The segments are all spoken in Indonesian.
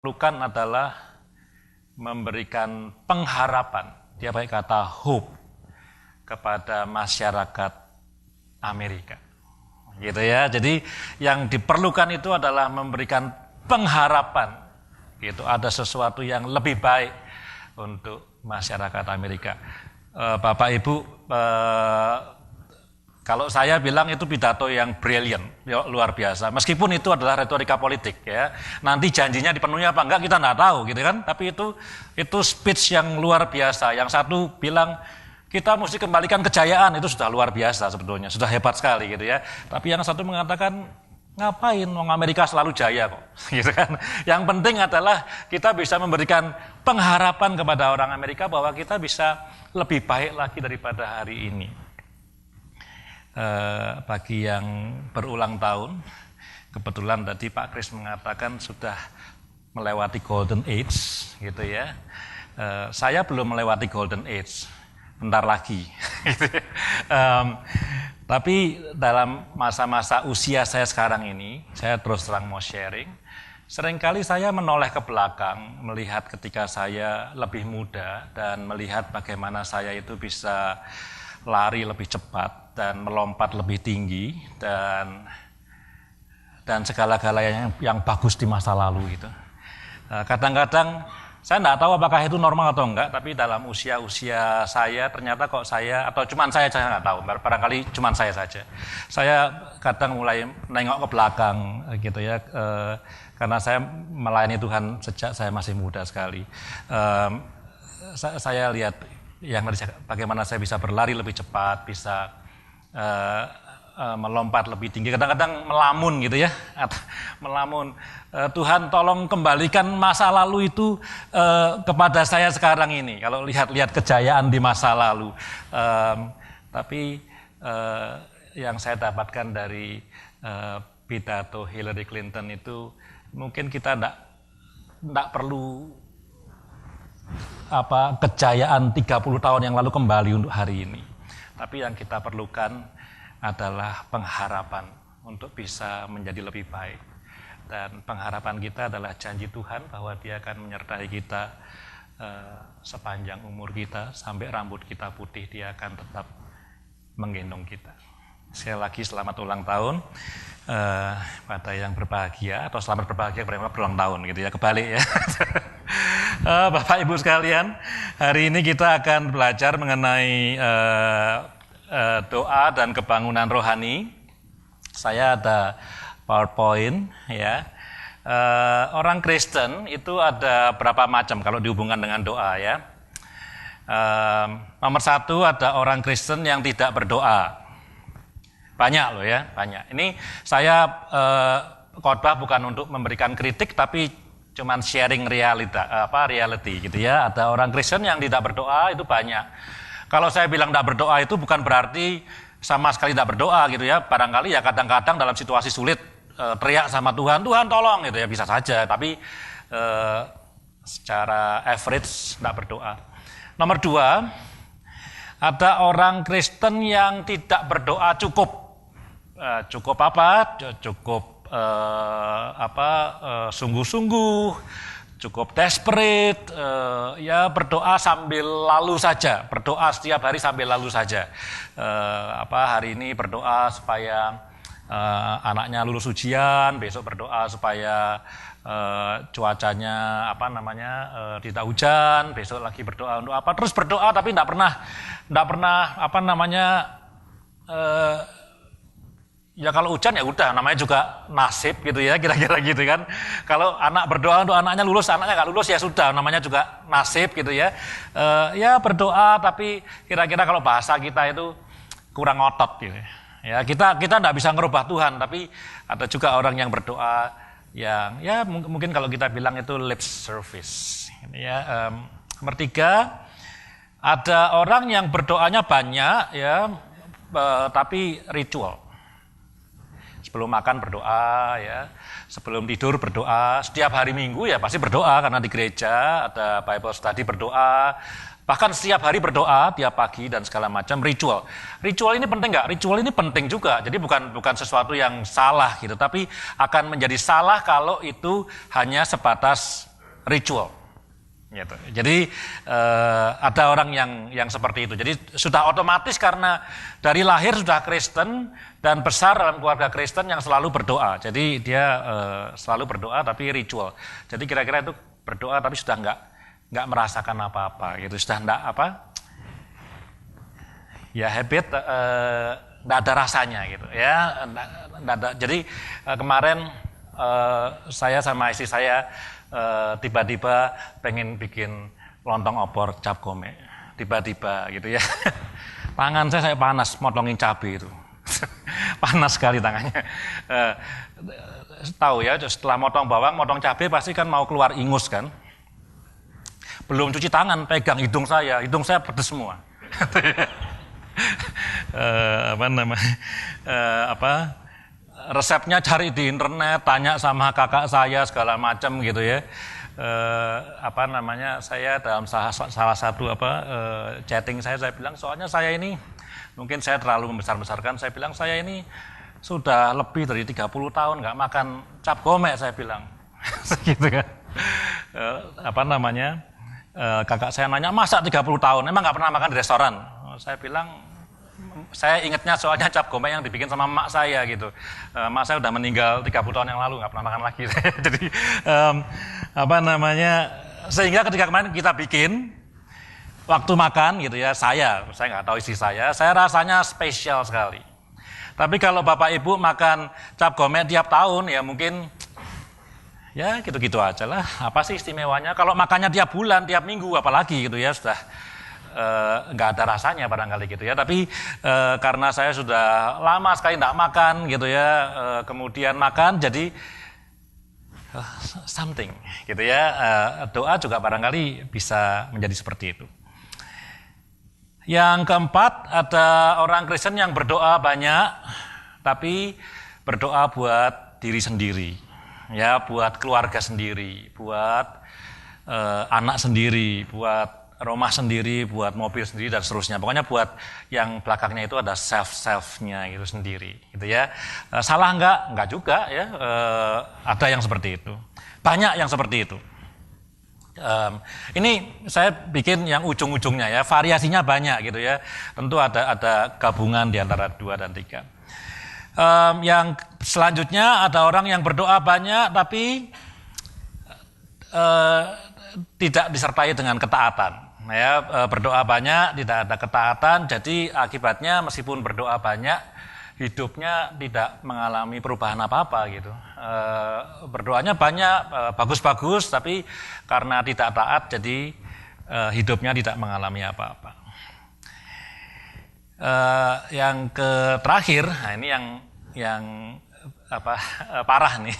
Lakukan adalah memberikan pengharapan, dia pakai kata hope, kepada masyarakat Amerika. Gitu ya. Jadi yang diperlukan itu adalah memberikan pengharapan. Gitu, ada sesuatu yang lebih baik untuk masyarakat Amerika. Bapak Ibu, kalau saya bilang itu pidato yang brilliant, luar biasa. Meskipun itu adalah retorika politik, ya. Nanti janjinya dipenuhi apa enggak kita nggak tahu, gitu kan? Tapi itu speech yang luar biasa. Yang satu bilang kita mesti kembalikan kejayaan, itu sudah luar biasa sebetulnya, sudah hebat sekali, gitu ya. Tapi yang satu mengatakan ngapain? Wong Amerika selalu jaya kok, gitu kan? Yang penting adalah kita bisa memberikan pengharapan kepada orang Amerika bahwa kita bisa lebih baik lagi daripada hari ini. Bagi yang berulang tahun, kebetulan tadi Pak Kris mengatakan sudah melewati Golden Age, gitu ya. Saya belum melewati Golden Age, bentar lagi. Tapi dalam masa-masa usia saya sekarang ini, saya terus terang mau sharing. Seringkali saya menoleh ke belakang, melihat ketika saya lebih muda dan melihat bagaimana saya itu bisa lari lebih cepat dan melompat lebih tinggi dan segala-galanya yang bagus di masa lalu itu. Kadang-kadang saya tidak tahu apakah itu normal atau enggak, tapi dalam usia-usia saya ternyata kok saya, atau cuman saya nggak tahu, barangkali cuman saya saja. Saya kadang mulai nengok ke belakang gitu ya, karena saya melayani Tuhan sejak saya masih muda sekali. Saya lihat yang bagaimana saya bisa berlari lebih cepat, bisa melompat lebih tinggi, kadang-kadang melamun gitu ya, melamun. Tuhan tolong kembalikan masa lalu itu kepada saya sekarang ini. Kalau lihat kejayaan di masa lalu, tapi yang saya dapatkan dari pidato Hillary Clinton itu mungkin kita tidak perlu kejayaan 30 tahun yang lalu kembali untuk hari ini. Tapi yang kita perlukan adalah pengharapan untuk bisa menjadi lebih baik. Dan pengharapan kita adalah janji Tuhan bahwa Dia akan menyertai kita sepanjang umur kita, sampai rambut kita putih, Dia akan tetap menggendong kita. Sekali lagi selamat ulang tahun pada yang berbahagia, atau selamat berbahagia kepada yang berulang tahun gitu ya, kebalik ya. Bapak Ibu sekalian, hari ini kita akan belajar mengenai doa dan kebangunan rohani. Saya ada PowerPoint ya. Orang Kristen itu ada berapa macam kalau dihubungkan dengan doa ya. Nomor satu, ada orang Kristen yang tidak berdoa. Banyak loh ya, banyak. Ini saya khotbah bukan untuk memberikan kritik, tapi cuman sharing reality gitu ya. Ada orang Kristen yang tidak berdoa itu banyak. Kalau saya bilang tidak berdoa itu bukan berarti sama sekali tidak berdoa gitu ya. Barangkali ya kadang-kadang dalam situasi sulit teriak sama Tuhan, Tuhan tolong gitu ya, bisa saja. Tapi secara average tidak berdoa. Nomor dua, ada orang Kristen yang tidak berdoa cukup. Cukup apa? Cukup sungguh-sungguh, cukup desperate, ya berdoa sambil lalu saja, berdoa setiap hari sambil lalu saja. Hari ini berdoa supaya anaknya lulus ujian, besok berdoa supaya cuacanya tidak hujan, besok lagi berdoa untuk apa, terus berdoa tapi tidak pernah ya kalau hujan ya udah, namanya juga nasib gitu ya, kira-kira gitu kan. Kalau anak berdoa untuk anaknya lulus, anaknya nggak lulus ya sudah, namanya juga nasib gitu ya. Ya berdoa tapi kira-kira kalau bahasa kita itu kurang otot gitu. Ya kita nggak bisa ngerubah Tuhan, tapi ada juga orang yang berdoa yang ya mungkin kalau kita bilang itu lip service. Ya, nomor tiga, ada orang yang berdoanya banyak ya, tapi ritual. Sebelum makan berdoa ya, sebelum tidur berdoa, setiap hari Minggu ya pasti berdoa karena di gereja ada Bible study berdoa, bahkan setiap hari berdoa tiap pagi dan segala macam ritual. Ritual ini penting nggak? Ritual ini penting juga. Jadi bukan sesuatu yang salah gitu, tapi akan menjadi salah kalau itu hanya sebatas ritual. Gitu. Jadi ada orang yang seperti itu. Jadi sudah otomatis karena dari lahir sudah Kristen dan besar dalam keluarga Kristen yang selalu berdoa. Jadi dia selalu berdoa tapi ritual. Jadi kira-kira itu berdoa tapi sudah nggak merasakan apa-apa. Gitu. Sudah nggak apa? Ya habit, nggak ada rasanya gitu. Ya, nggak ada. Jadi kemarin saya sama istri saya tiba-tiba pengen bikin lontong opor cap gome, tiba-tiba gitu ya. Tangan saya panas motongin cabai itu. Panas sekali tangannya. Tahu ya, setelah motong bawang, motong cabai pasti kan mau keluar ingus kan. Belum cuci tangan, pegang hidung saya pedes semua. Resepnya cari di internet, tanya sama kakak saya segala macam gitu ya. Saya dalam salah satu chatting saya bilang soalnya saya ini mungkin saya terlalu membesar-besarkan, saya bilang saya ini sudah lebih dari 30 tahun nggak makan cap gome, saya bilang. Gitu kan. Kakak saya nanya, masa 30 tahun emang nggak pernah makan di restoran? Saya bilang, saya ingatnya soalnya cap gome yang dibikin sama emak saya gitu. Emak saya udah meninggal 30 tahun yang lalu, nggak pernah makan lagi. Jadi sehingga ketika kemarin kita bikin waktu makan gitu ya, saya nggak tahu istri saya rasanya spesial sekali. Tapi kalau bapak ibu makan cap gome tiap tahun ya mungkin ya gitu-gitu aja lah. Apa sih istimewanya? Kalau makannya tiap bulan, tiap minggu apalagi gitu ya sudah nggak ada rasanya barangkali gitu ya. Tapi karena saya sudah lama sekali nggak makan gitu ya, kemudian makan jadi something gitu ya. Doa juga barangkali bisa menjadi seperti itu. Yang keempat, ada orang Kristen yang berdoa banyak tapi berdoa buat diri sendiri ya, buat keluarga sendiri, buat anak sendiri, buat rumah sendiri, buat mobil sendiri dan seterusnya. Pokoknya buat yang belakangnya itu ada self-nya itu sendiri, gitu ya. Salah enggak? Enggak juga ya. Ada yang seperti itu. Banyak yang seperti itu. Ini saya bikin yang ujung-ujungnya ya, variasinya banyak gitu ya. Tentu ada gabungan di antara 2 dan 3. Yang selanjutnya ada orang yang berdoa banyak tapi tidak disertai dengan ketaatan. Ya, berdoa banyak tidak ada ketaatan, jadi akibatnya meskipun berdoa banyak hidupnya tidak mengalami perubahan apa-apa gitu. Berdoanya banyak, bagus-bagus, tapi karena tidak taat jadi hidupnya tidak mengalami apa-apa. Yang terakhir, nah ini yang parah nih.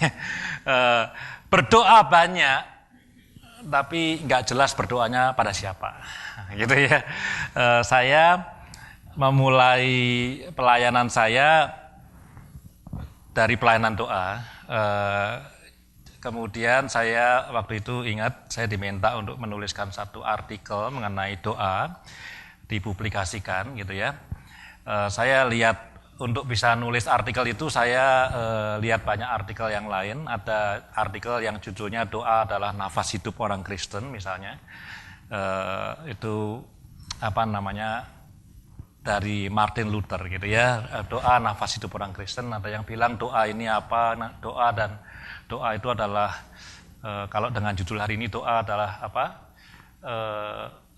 Berdoa banyak tapi nggak jelas berdoanya pada siapa, gitu ya. Saya memulai pelayanan saya dari pelayanan doa. Kemudian saya waktu itu ingat saya diminta untuk menuliskan satu artikel mengenai doa, dipublikasikan gitu ya. Saya lihat untuk bisa nulis artikel itu saya lihat banyak artikel yang lain. Ada artikel yang judulnya doa adalah nafas hidup orang Kristen misalnya. Itu dari Martin Luther gitu ya. Doa nafas hidup orang Kristen. Ada yang bilang doa ini apa? Doa itu adalah kalau dengan judul hari ini doa adalah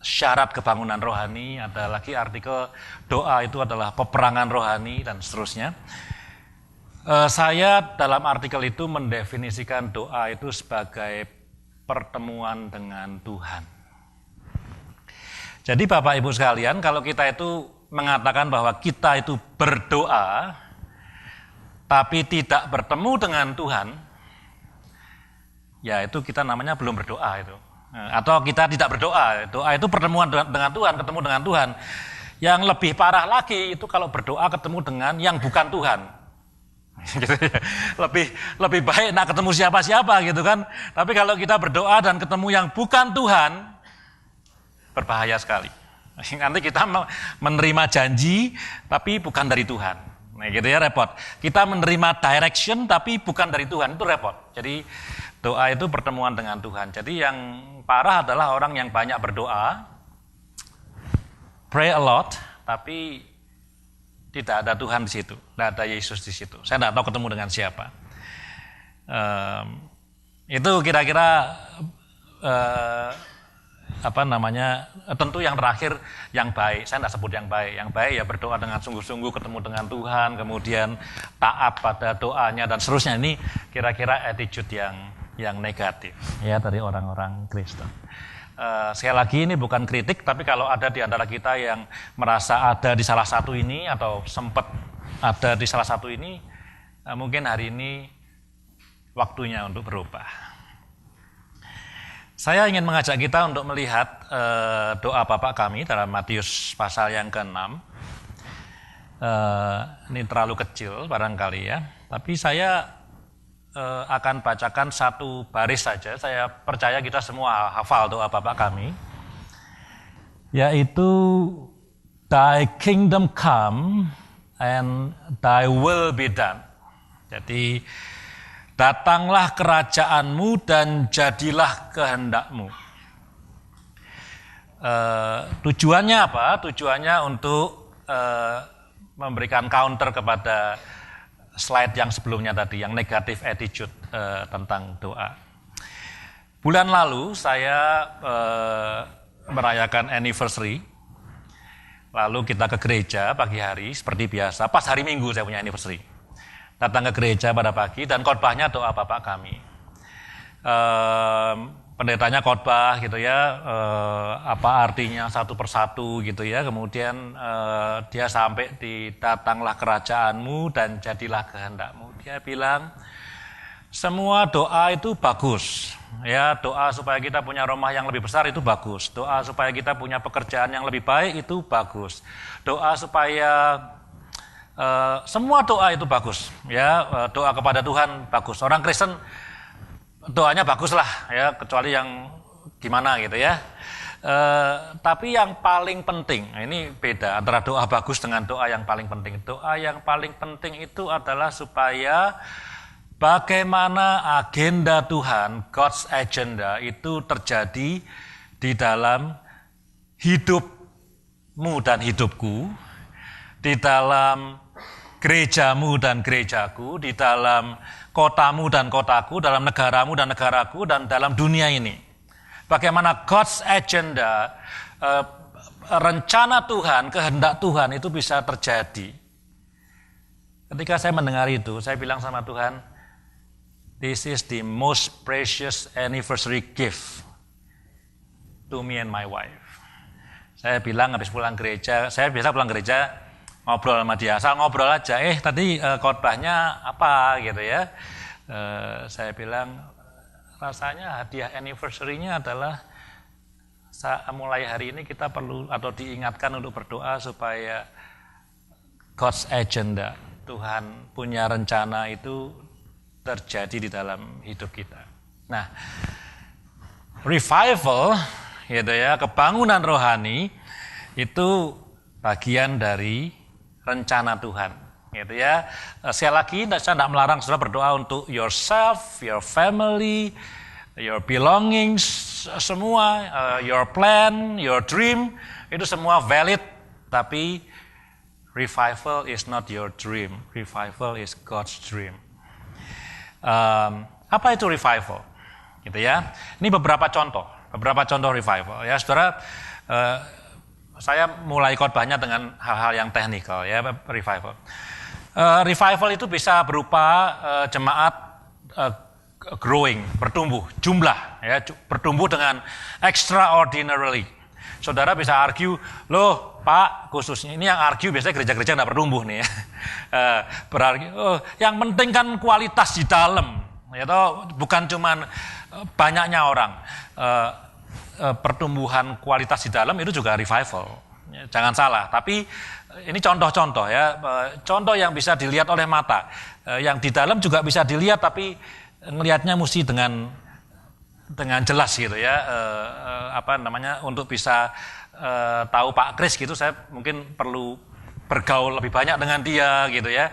syarat kebangunan rohani. Ada lagi artikel doa itu adalah peperangan rohani dan seterusnya. Saya dalam artikel itu mendefinisikan doa itu sebagai pertemuan dengan Tuhan. Jadi Bapak Ibu sekalian, kalau kita itu mengatakan bahwa kita itu berdoa tapi tidak bertemu dengan Tuhan, ya itu kita namanya belum berdoa itu. Atau kita tidak berdoa. Doa itu pertemuan dengan Tuhan, ketemu dengan Tuhan. Yang lebih parah lagi itu kalau berdoa ketemu dengan yang bukan Tuhan. Lebih baik nak ketemu siapa-siapa gitu kan. Tapi kalau kita berdoa dan ketemu yang bukan Tuhan, berbahaya sekali. Nanti kita menerima janji tapi bukan dari Tuhan. Nah gitu ya, repot. Kita menerima direction tapi bukan dari Tuhan, itu repot. Jadi Doa itu pertemuan dengan Tuhan. Jadi yang parah adalah orang yang banyak berdoa, pray a lot, tapi tidak ada Tuhan di situ, tidak ada Yesus di situ. Saya tidak tahu ketemu dengan siapa. Itu kira-kira tentu yang terakhir yang baik. Saya tidak sebut yang baik. Yang baik ya berdoa dengan sungguh-sungguh, ketemu dengan Tuhan, kemudian taat pada doanya dan seterusnya. Ini kira-kira attitude yang negatif ya dari orang-orang Kristen. Sekali lagi ini bukan kritik, tapi kalau ada di antara kita yang merasa ada di salah satu ini atau sempat ada di salah satu ini, mungkin hari ini waktunya untuk berubah. Saya ingin mengajak kita untuk melihat doa Bapa kami dalam Matius pasal yang ke-6. Ini terlalu kecil barangkali ya, tapi saya akan bacakan satu baris saja. Saya percaya kita semua hafal doa Bapa kami, yaitu Thy kingdom come and Thy will be done. Jadi datanglah kerajaanmu dan jadilah kehendakmu. Tujuannya apa? Tujuannya untuk memberikan counter kepada slide yang sebelumnya tadi, yang negatif attitude tentang doa. Bulan lalu saya merayakan anniversary, lalu kita ke gereja pagi hari seperti biasa, pas hari Minggu saya punya anniversary. Datang ke gereja pada pagi dan khotbahnya doa Bapak kami. Pendetanya khotbah gitu ya, apa artinya satu persatu gitu ya. Kemudian dia sampai di datanglah kerajaanmu dan jadilah kehendakmu. Dia bilang semua doa itu bagus. Ya, doa supaya kita punya rumah yang lebih besar itu bagus. Doa supaya kita punya pekerjaan yang lebih baik itu bagus. Doa supaya semua doa itu bagus, ya, doa kepada Tuhan bagus. Orang Kristen doanya bagus lah, ya, kecuali yang gimana gitu ya. Tapi yang paling penting, ini beda antara doa bagus dengan doa yang paling penting. Doa yang paling penting itu adalah supaya bagaimana agenda Tuhan, God's agenda itu terjadi di dalam hidupmu dan hidupku, di dalam gerejamu dan gerejaku, di dalam kotamu dan kotaku, dalam negaramu dan negaraku, dan dalam dunia ini. Bagaimana God's agenda, rencana Tuhan, kehendak Tuhan itu bisa terjadi. Ketika saya mendengar itu, saya bilang sama Tuhan, this is the most precious anniversary gift to me and my wife. Saya bilang habis pulang gereja, saya biasa pulang gereja, ngobrol sama dia, asal ngobrol aja, tadi khotbahnya apa gitu ya. Saya bilang rasanya hadiah anniversary-nya adalah mulai hari ini kita perlu atau diingatkan untuk berdoa supaya God's agenda, Tuhan punya rencana itu terjadi di dalam hidup kita. Nah, revival gitu ya, kebangunan rohani itu bagian dari rencana Tuhan, gitu ya. Sekali lagi, saya tidak melarang saudara berdoa untuk yourself, your family, your belongings, semua, your plan, your dream, itu semua valid. Tapi revival is not your dream, revival is God's dream. Apa itu revival? Gitu ya. Ini beberapa contoh revival. Ya, saudara. Saya mulai khotbahnya dengan hal-hal yang teknikal ya, revival. Revival itu bisa berupa jemaat growing, bertumbuh, jumlah ya, bertumbuh dengan extraordinarily. Saudara bisa argue, loh Pak, khususnya ini yang argue biasanya gereja-gereja nggak bertumbuh nih ya. Berarti yang penting kan kualitas di dalam, ya toh, bukan cuman banyaknya orang. Pertumbuhan kualitas di dalam itu juga revival. Jangan salah, tapi ini contoh-contoh ya, contoh yang bisa dilihat oleh mata. Yang di dalam juga bisa dilihat, tapi ngelihatnya mesti dengan jelas gitu ya. Untuk bisa tahu Pak Kris gitu, saya mungkin perlu bergaul lebih banyak dengan dia gitu ya.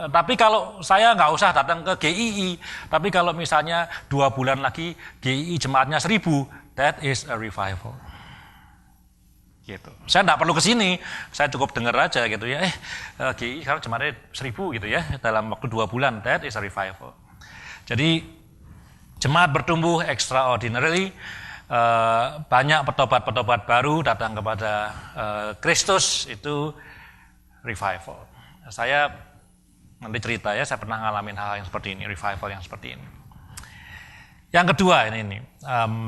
Tapi kalau saya nggak usah datang ke GII, tapi kalau misalnya 2 bulan lagi GII jemaatnya 1000, that is a revival. Gitu. Saya nggak perlu ke sini, saya cukup dengar aja gitu ya. GII sekarang jemaatnya 1000 gitu ya dalam waktu 2 bulan, that is a revival. Jadi jemaat bertumbuh extraordinarily. Banyak petobat-petobat baru datang kepada Kristus, itu revival. Saya nanti cerita ya, saya pernah ngalamin hal yang seperti ini, revival yang seperti ini. Yang kedua ini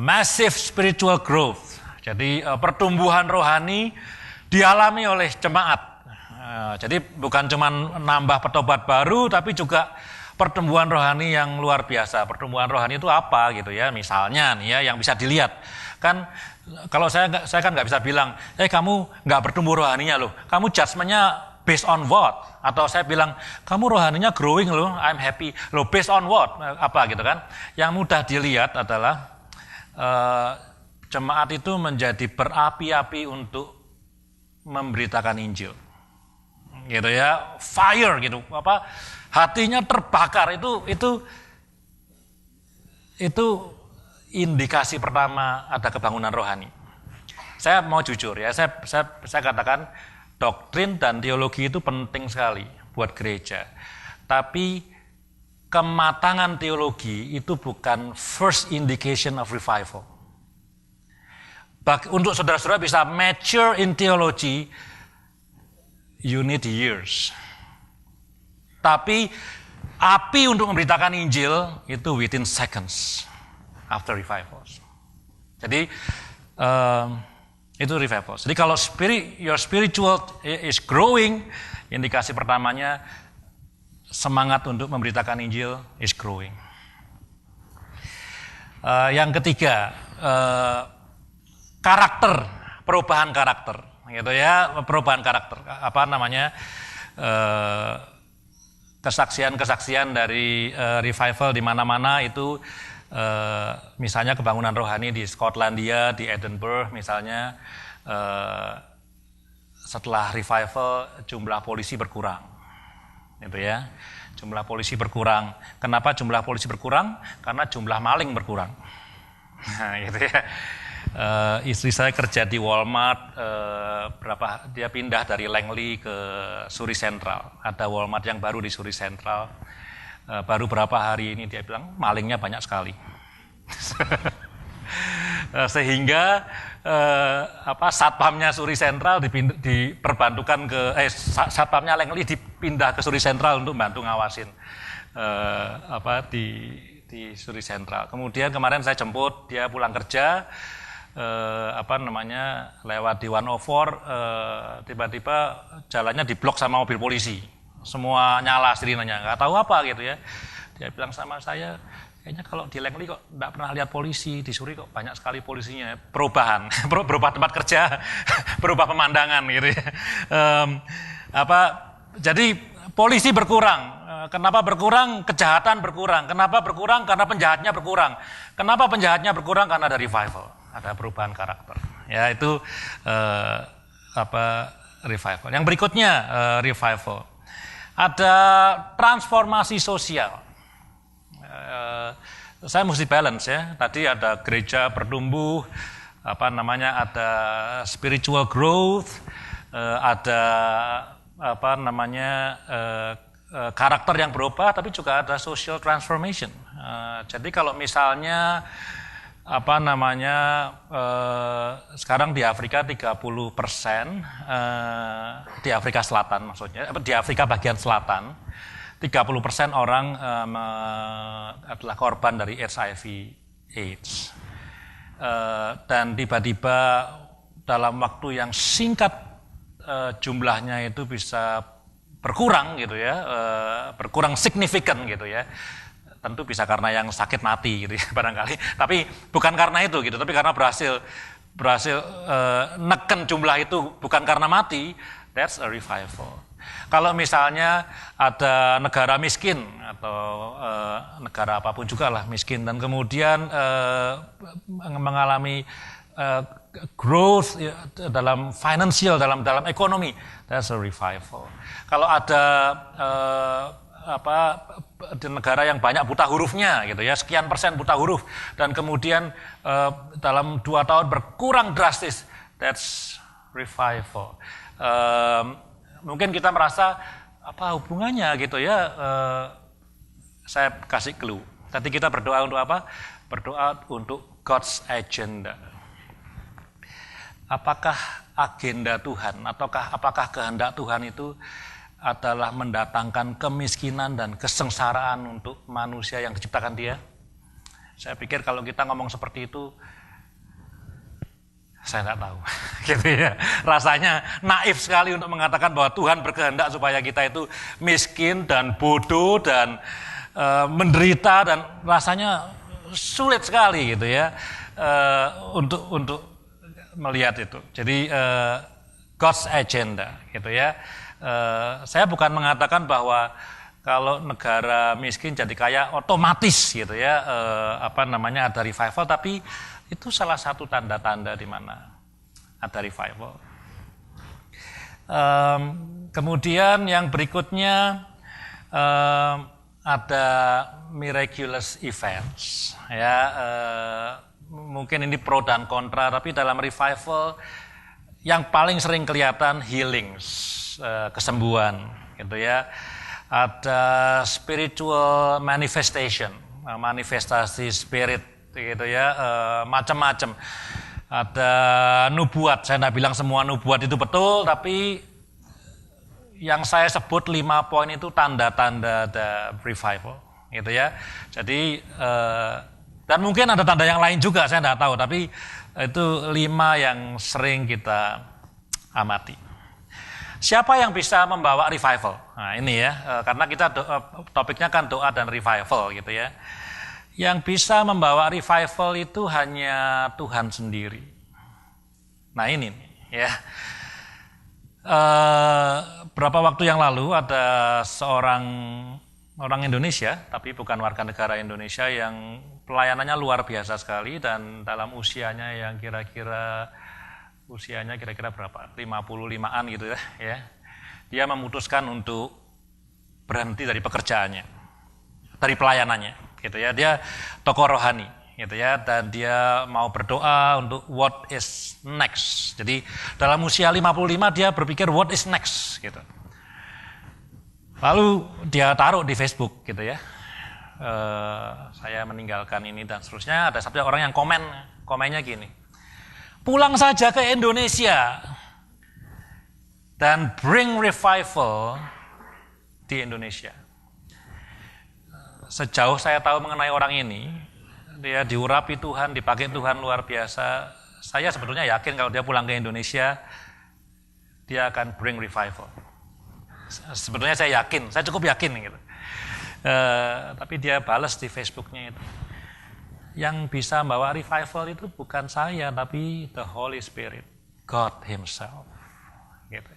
massive spiritual growth. Jadi pertumbuhan rohani dialami oleh jemaat. Jadi bukan cuma nambah petobat baru, tapi juga pertumbuhan rohani yang luar biasa. Pertumbuhan rohani itu apa gitu ya? Misalnya nih ya, yang bisa dilihat kan, kalau saya kan nggak bisa bilang, kamu nggak bertumbuh rohaninya loh. Kamu judgement-nya based on what? Atau saya bilang, kamu rohaninya growing loh, I'm happy. Loh, based on what? Apa gitu kan? Yang mudah dilihat adalah jemaat itu menjadi berapi-api untuk memberitakan Injil. Gitu ya, fire gitu, apa? Hatinya terbakar, itu indikasi pertama ada kebangunan rohani. Saya mau jujur ya, saya katakan doktrin dan teologi itu penting sekali buat gereja. Tapi kematangan teologi itu bukan first indication of revival. Untuk saudara-saudara bisa mature in theology, you need years. Tapi api untuk memberitakan Injil itu within seconds after revivals. Jadi itu revivals. Jadi kalau your spiritual is growing, indikasi pertamanya semangat untuk memberitakan Injil is growing. Yang ketiga, karakter, perubahan karakter, gitu ya, perubahan karakter. Apa namanya? Kesaksian-kesaksian dari revival di mana-mana itu, misalnya kebangunan rohani di Skotlandia, di Edinburgh misalnya, setelah revival jumlah polisi berkurang, gitu ya, jumlah polisi berkurang. Kenapa jumlah polisi berkurang? Karena jumlah maling berkurang. Nah, gitu ya. Istri saya kerja di Walmart, dia pindah dari Langley ke Surrey Central. Ada Walmart yang baru di Surrey Central. Baru berapa hari ini dia bilang malingnya banyak sekali. Sehingga satpamnya Surrey Central diperbantukan ke satpamnya Langley dipindah ke Surrey Central untuk bantu ngawasin di Surrey Central. Kemudian kemarin saya jemput dia pulang kerja. Lewat di 104, tiba-tiba jalannya diblok sama mobil polisi, semua nyala sirinenya, nggak tahu apa gitu ya. Dia bilang sama saya, kayaknya kalau di Langley kok nggak pernah lihat polisi, di Surrey kok banyak sekali polisinya. Perubahan, berubah tempat kerja, berubah pemandangan gitu ya. Jadi polisi berkurang. Kenapa berkurang? Kejahatan berkurang. Kenapa berkurang? Karena penjahatnya berkurang. Kenapa penjahatnya berkurang? Karena ada revival. Ada perubahan karakter. Ya, itu revival. Yang berikutnya revival. Ada transformasi sosial. Saya mesti balance ya. Tadi ada gereja bertumbuh, ada spiritual growth, ada karakter yang berubah, tapi juga ada social transformation. Jadi kalau misalnya sekarang di Afrika 30%, di Afrika Selatan maksudnya, di Afrika bagian selatan, 30% orang adalah korban dari HIV/AIDS. Dan tiba-tiba dalam waktu yang singkat jumlahnya itu bisa berkurang gitu ya, berkurang signifikan gitu ya. Tentu bisa karena yang sakit mati gitu ya barangkali, tapi bukan karena itu gitu, tapi karena berhasil neken jumlah itu bukan karena mati. That's a revival. Kalau misalnya ada negara miskin atau negara apapun juga lah miskin, dan kemudian mengalami growth dalam financial, dalam ekonomi, that's a revival. Kalau ada di negara yang banyak buta hurufnya gitu ya, sekian persen buta huruf, dan kemudian dalam 2 tahun berkurang drastis, that's revival. Mungkin kita merasa apa hubungannya gitu ya, saya kasih clue. Tadi kita berdoa untuk apa? Berdoa untuk God's agenda. Apakah agenda Tuhan ataukah apakah kehendak Tuhan itu adalah mendatangkan kemiskinan dan kesengsaraan untuk manusia yang diciptakan Dia? Saya pikir kalau kita ngomong seperti itu, saya nggak tahu, gitu ya. Rasanya naif sekali untuk mengatakan bahwa Tuhan berkehendak supaya kita itu miskin dan bodoh dan menderita, dan rasanya sulit sekali gitu ya untuk melihat itu. Jadi God's agenda gitu ya. Saya bukan mengatakan bahwa kalau negara miskin jadi kaya otomatis gitu ya, ada revival, tapi itu salah satu tanda-tanda di mana ada revival. Kemudian yang berikutnya ada miraculous events. Ya, mungkin ini pro dan kontra, tapi dalam revival yang paling sering kelihatan healings, kesembuhan, gitu ya. Ada spiritual manifestation, manifestasi spirit, gitu ya, macam-macam. Ada nubuat, saya tidak bilang semua nubuat itu betul, tapi yang saya sebut 5 poin itu tanda-tanda ada revival, gitu ya. Jadi dan mungkin ada tanda yang lain juga, saya tidak tahu, tapi itu 5 yang sering kita amati. Siapa yang bisa membawa revival? Nah ini ya, karena kita topiknya kan doa dan revival, gitu ya. Yang bisa membawa revival itu hanya Tuhan sendiri. Nah ini ya. Berapa waktu yang lalu ada seorang orang Indonesia, tapi bukan warga negara Indonesia, yang pelayanannya luar biasa sekali, dan dalam usianya yang kira-kira berapa? 55-an gitu ya. Dia memutuskan untuk berhenti dari pekerjaannya, dari pelayanannya gitu ya. Dia tokoh rohani gitu ya, dan dia mau berdoa untuk what is next. Jadi dalam usia 55 dia berpikir what is next gitu. Lalu dia taruh di Facebook gitu ya, saya meninggalkan ini dan seterusnya. Ada satu orang yang komennya gini, pulang saja ke Indonesia dan bring revival di Indonesia. Sejauh saya tahu mengenai orang ini, dia diurapi Tuhan, dipakai Tuhan luar biasa. Saya sebetulnya yakin kalau dia pulang ke Indonesia, dia akan bring revival. Sebetulnya saya yakin, saya cukup yakin gitu. Tapi dia balas di Facebooknya itu, yang bisa membawa revival itu bukan saya, tapi the Holy Spirit, God Himself. Gitu.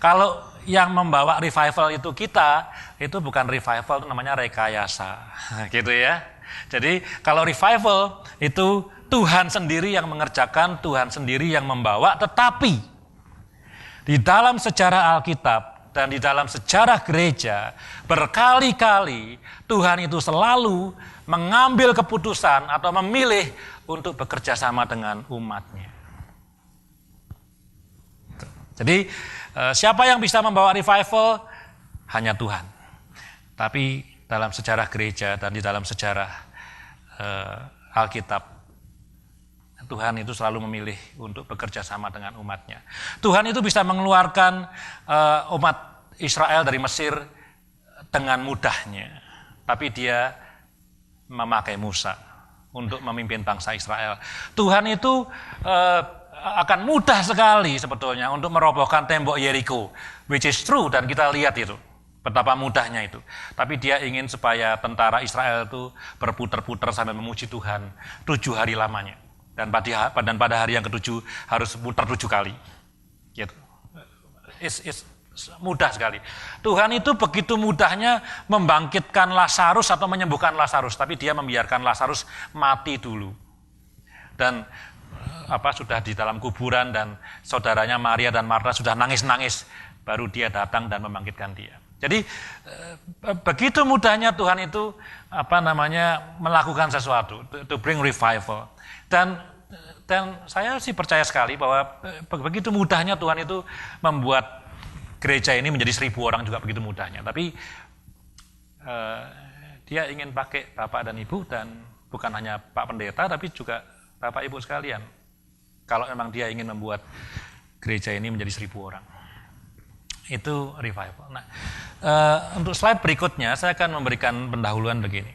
Kalau yang membawa revival itu kita, itu bukan revival, itu namanya rekayasa, gitu ya. Jadi kalau revival itu Tuhan sendiri yang mengerjakan, Tuhan sendiri yang membawa, tetapi di dalam sejarah Alkitab dan di dalam sejarah gereja, berkali-kali Tuhan itu selalu mengambil keputusan atau memilih untuk bekerja sama dengan umatnya. Jadi siapa yang bisa membawa revival? Hanya Tuhan. Tapi dalam sejarah gereja dan di dalam sejarah Alkitab, Tuhan itu selalu memilih untuk bekerja sama dengan umatnya. Tuhan itu bisa mengeluarkan umat Israel dari Mesir dengan mudahnya, tapi Dia memakai Musa untuk memimpin bangsa Israel. Tuhan itu akan mudah sekali sebetulnya untuk merobohkan tembok Yeriko, which is true, dan kita lihat itu betapa mudahnya itu. Tapi Dia ingin supaya tentara Israel itu berputar-putar sambil memuji Tuhan 7 hari lamanya. Dan pada hari yang ke-7 harus putar 7 kali. Gitu. It's mudah sekali. Tuhan itu begitu mudahnya membangkitkan Lazarus atau menyembuhkan Lazarus, tapi Dia membiarkan Lazarus mati dulu. Dan sudah di dalam kuburan dan saudaranya Maria dan Marta sudah nangis-nangis, baru dia datang dan membangkitkan dia. Jadi begitu mudahnya Tuhan itu melakukan sesuatu, to bring revival. Dan saya sih percaya sekali bahwa begitu mudahnya Tuhan itu membuat gereja ini menjadi 1.000 orang juga begitu mudahnya. Tapi dia ingin pakai Bapak dan Ibu, dan bukan hanya Pak Pendeta tapi juga Bapak Ibu sekalian. Kalau memang dia ingin membuat gereja ini menjadi 1.000 orang. Itu revival. Nah, untuk slide berikutnya saya akan memberikan pendahuluan begini.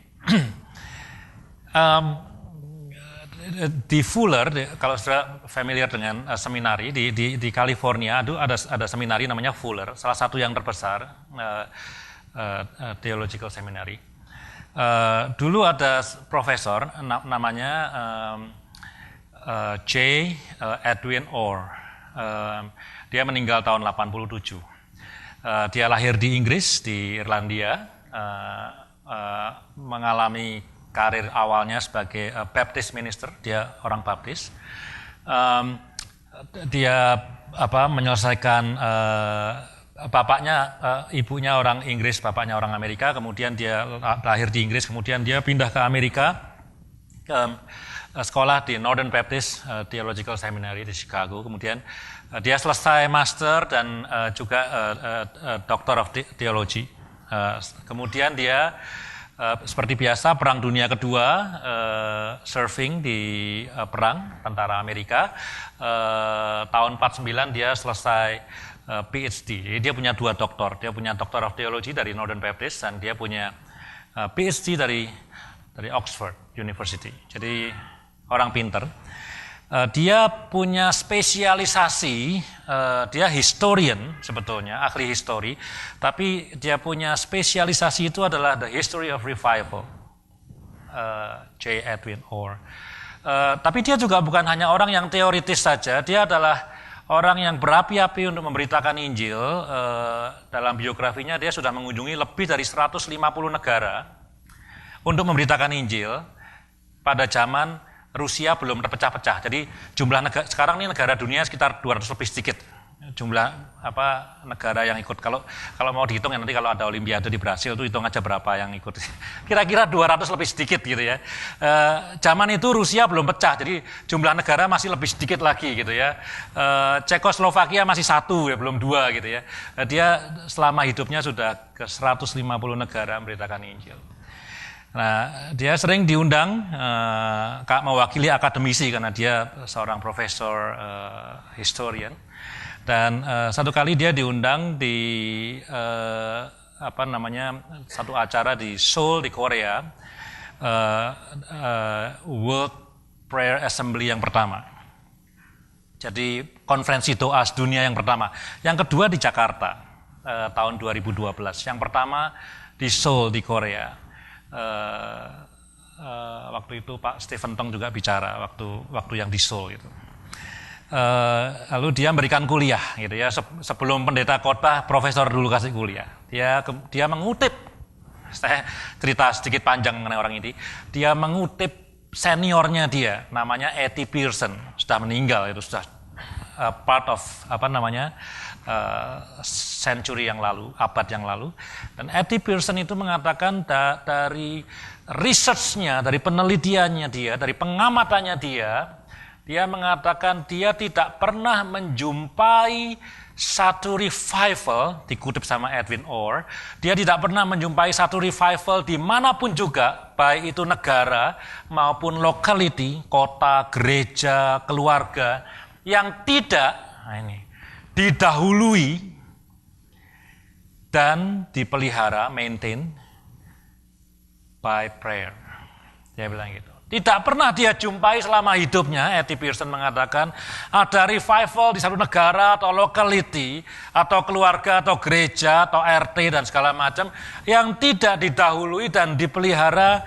Di Fuller, kalau sudah familiar dengan seminari di California, ada seminari namanya Fuller, salah satu yang terbesar theological seminary. Dulu ada profesor namanya J. Edwin Orr. Dia meninggal tahun 87. Dia lahir di Inggris, di Irlandia, mengalami karir awalnya sebagai Baptist minister, dia orang Baptis. Dia menyelesaikan ibunya orang Inggris, bapaknya orang Amerika, kemudian dia lahir di Inggris, kemudian dia pindah ke Amerika, sekolah di Northern Baptist Theological Seminary di Chicago, kemudian dia selesai master dan juga Doctor of Theology. Kemudian dia seperti biasa Perang Dunia Kedua, serving di perang tentara Amerika. Tahun 49 dia selesai PhD. Jadi dia punya 2 doktor. Dia punya Doctor of Theology dari Northern Baptist dan dia punya PhD dari Oxford University. Jadi orang pinter. Dia punya spesialisasi, dia historian sebetulnya, ahli histori, tapi dia punya spesialisasi itu adalah the history of revival, J. Edwin Orr. Tapi dia juga bukan hanya orang yang teoritis saja, dia adalah orang yang berapi-api untuk memberitakan Injil. Dalam biografinya dia sudah mengunjungi lebih dari 150 negara untuk memberitakan Injil pada zaman Rusia belum terpecah-pecah. Jadi jumlah negara sekarang ini negara dunia sekitar 200 lebih sedikit. Jumlah negara yang ikut. Kalau mau dihitung ya nanti kalau ada Olimpiade di Brasil itu hitung aja berapa yang ikut. Kira-kira 200 lebih sedikit gitu ya. Zaman itu Rusia belum pecah. Jadi jumlah negara masih lebih sedikit lagi gitu ya. Cekoslovakia masih 1 ya, belum 2 gitu ya. Dia selama hidupnya sudah ke 150 negara memberitakan Injil. Nah, dia sering diundang mewakili akademisi karena dia seorang profesor historian. Dan satu kali dia diundang di satu acara di Seoul di Korea, World Prayer Assembly yang pertama. Jadi konferensi doa dunia yang pertama. Yang kedua di Jakarta tahun 2012. Yang pertama di Seoul di Korea. Waktu itu Pak Stephen Tong juga bicara waktu yang di Seoul gitu. Lalu dia memberikan kuliah gitu ya. Sebelum pendeta khotbah, profesor dulu kasih kuliah. Dia mengutip, saya cerita sedikit panjang mengenai orang ini. Dia mengutip seniornya dia, namanya E.T. Pearson, sudah meninggal, itu sudah part of century yang lalu, abad yang lalu. Dan E.T. Pearson itu mengatakan dari research-nya, dari penelitiannya dia, dari pengamatannya dia mengatakan dia tidak pernah menjumpai satu revival, dikutip sama Edwin Orr, dia tidak pernah menjumpai satu revival dimanapun juga, baik itu negara maupun locality, kota, gereja, keluarga, yang tidak didahului dan dipelihara, maintain by prayer. Dia bilang gitu. Tidak pernah dia jumpai selama hidupnya, E.T. Pearson mengatakan, ada revival di satu negara atau locality, atau keluarga, atau gereja, atau RT, dan segala macam, yang tidak didahului dan dipelihara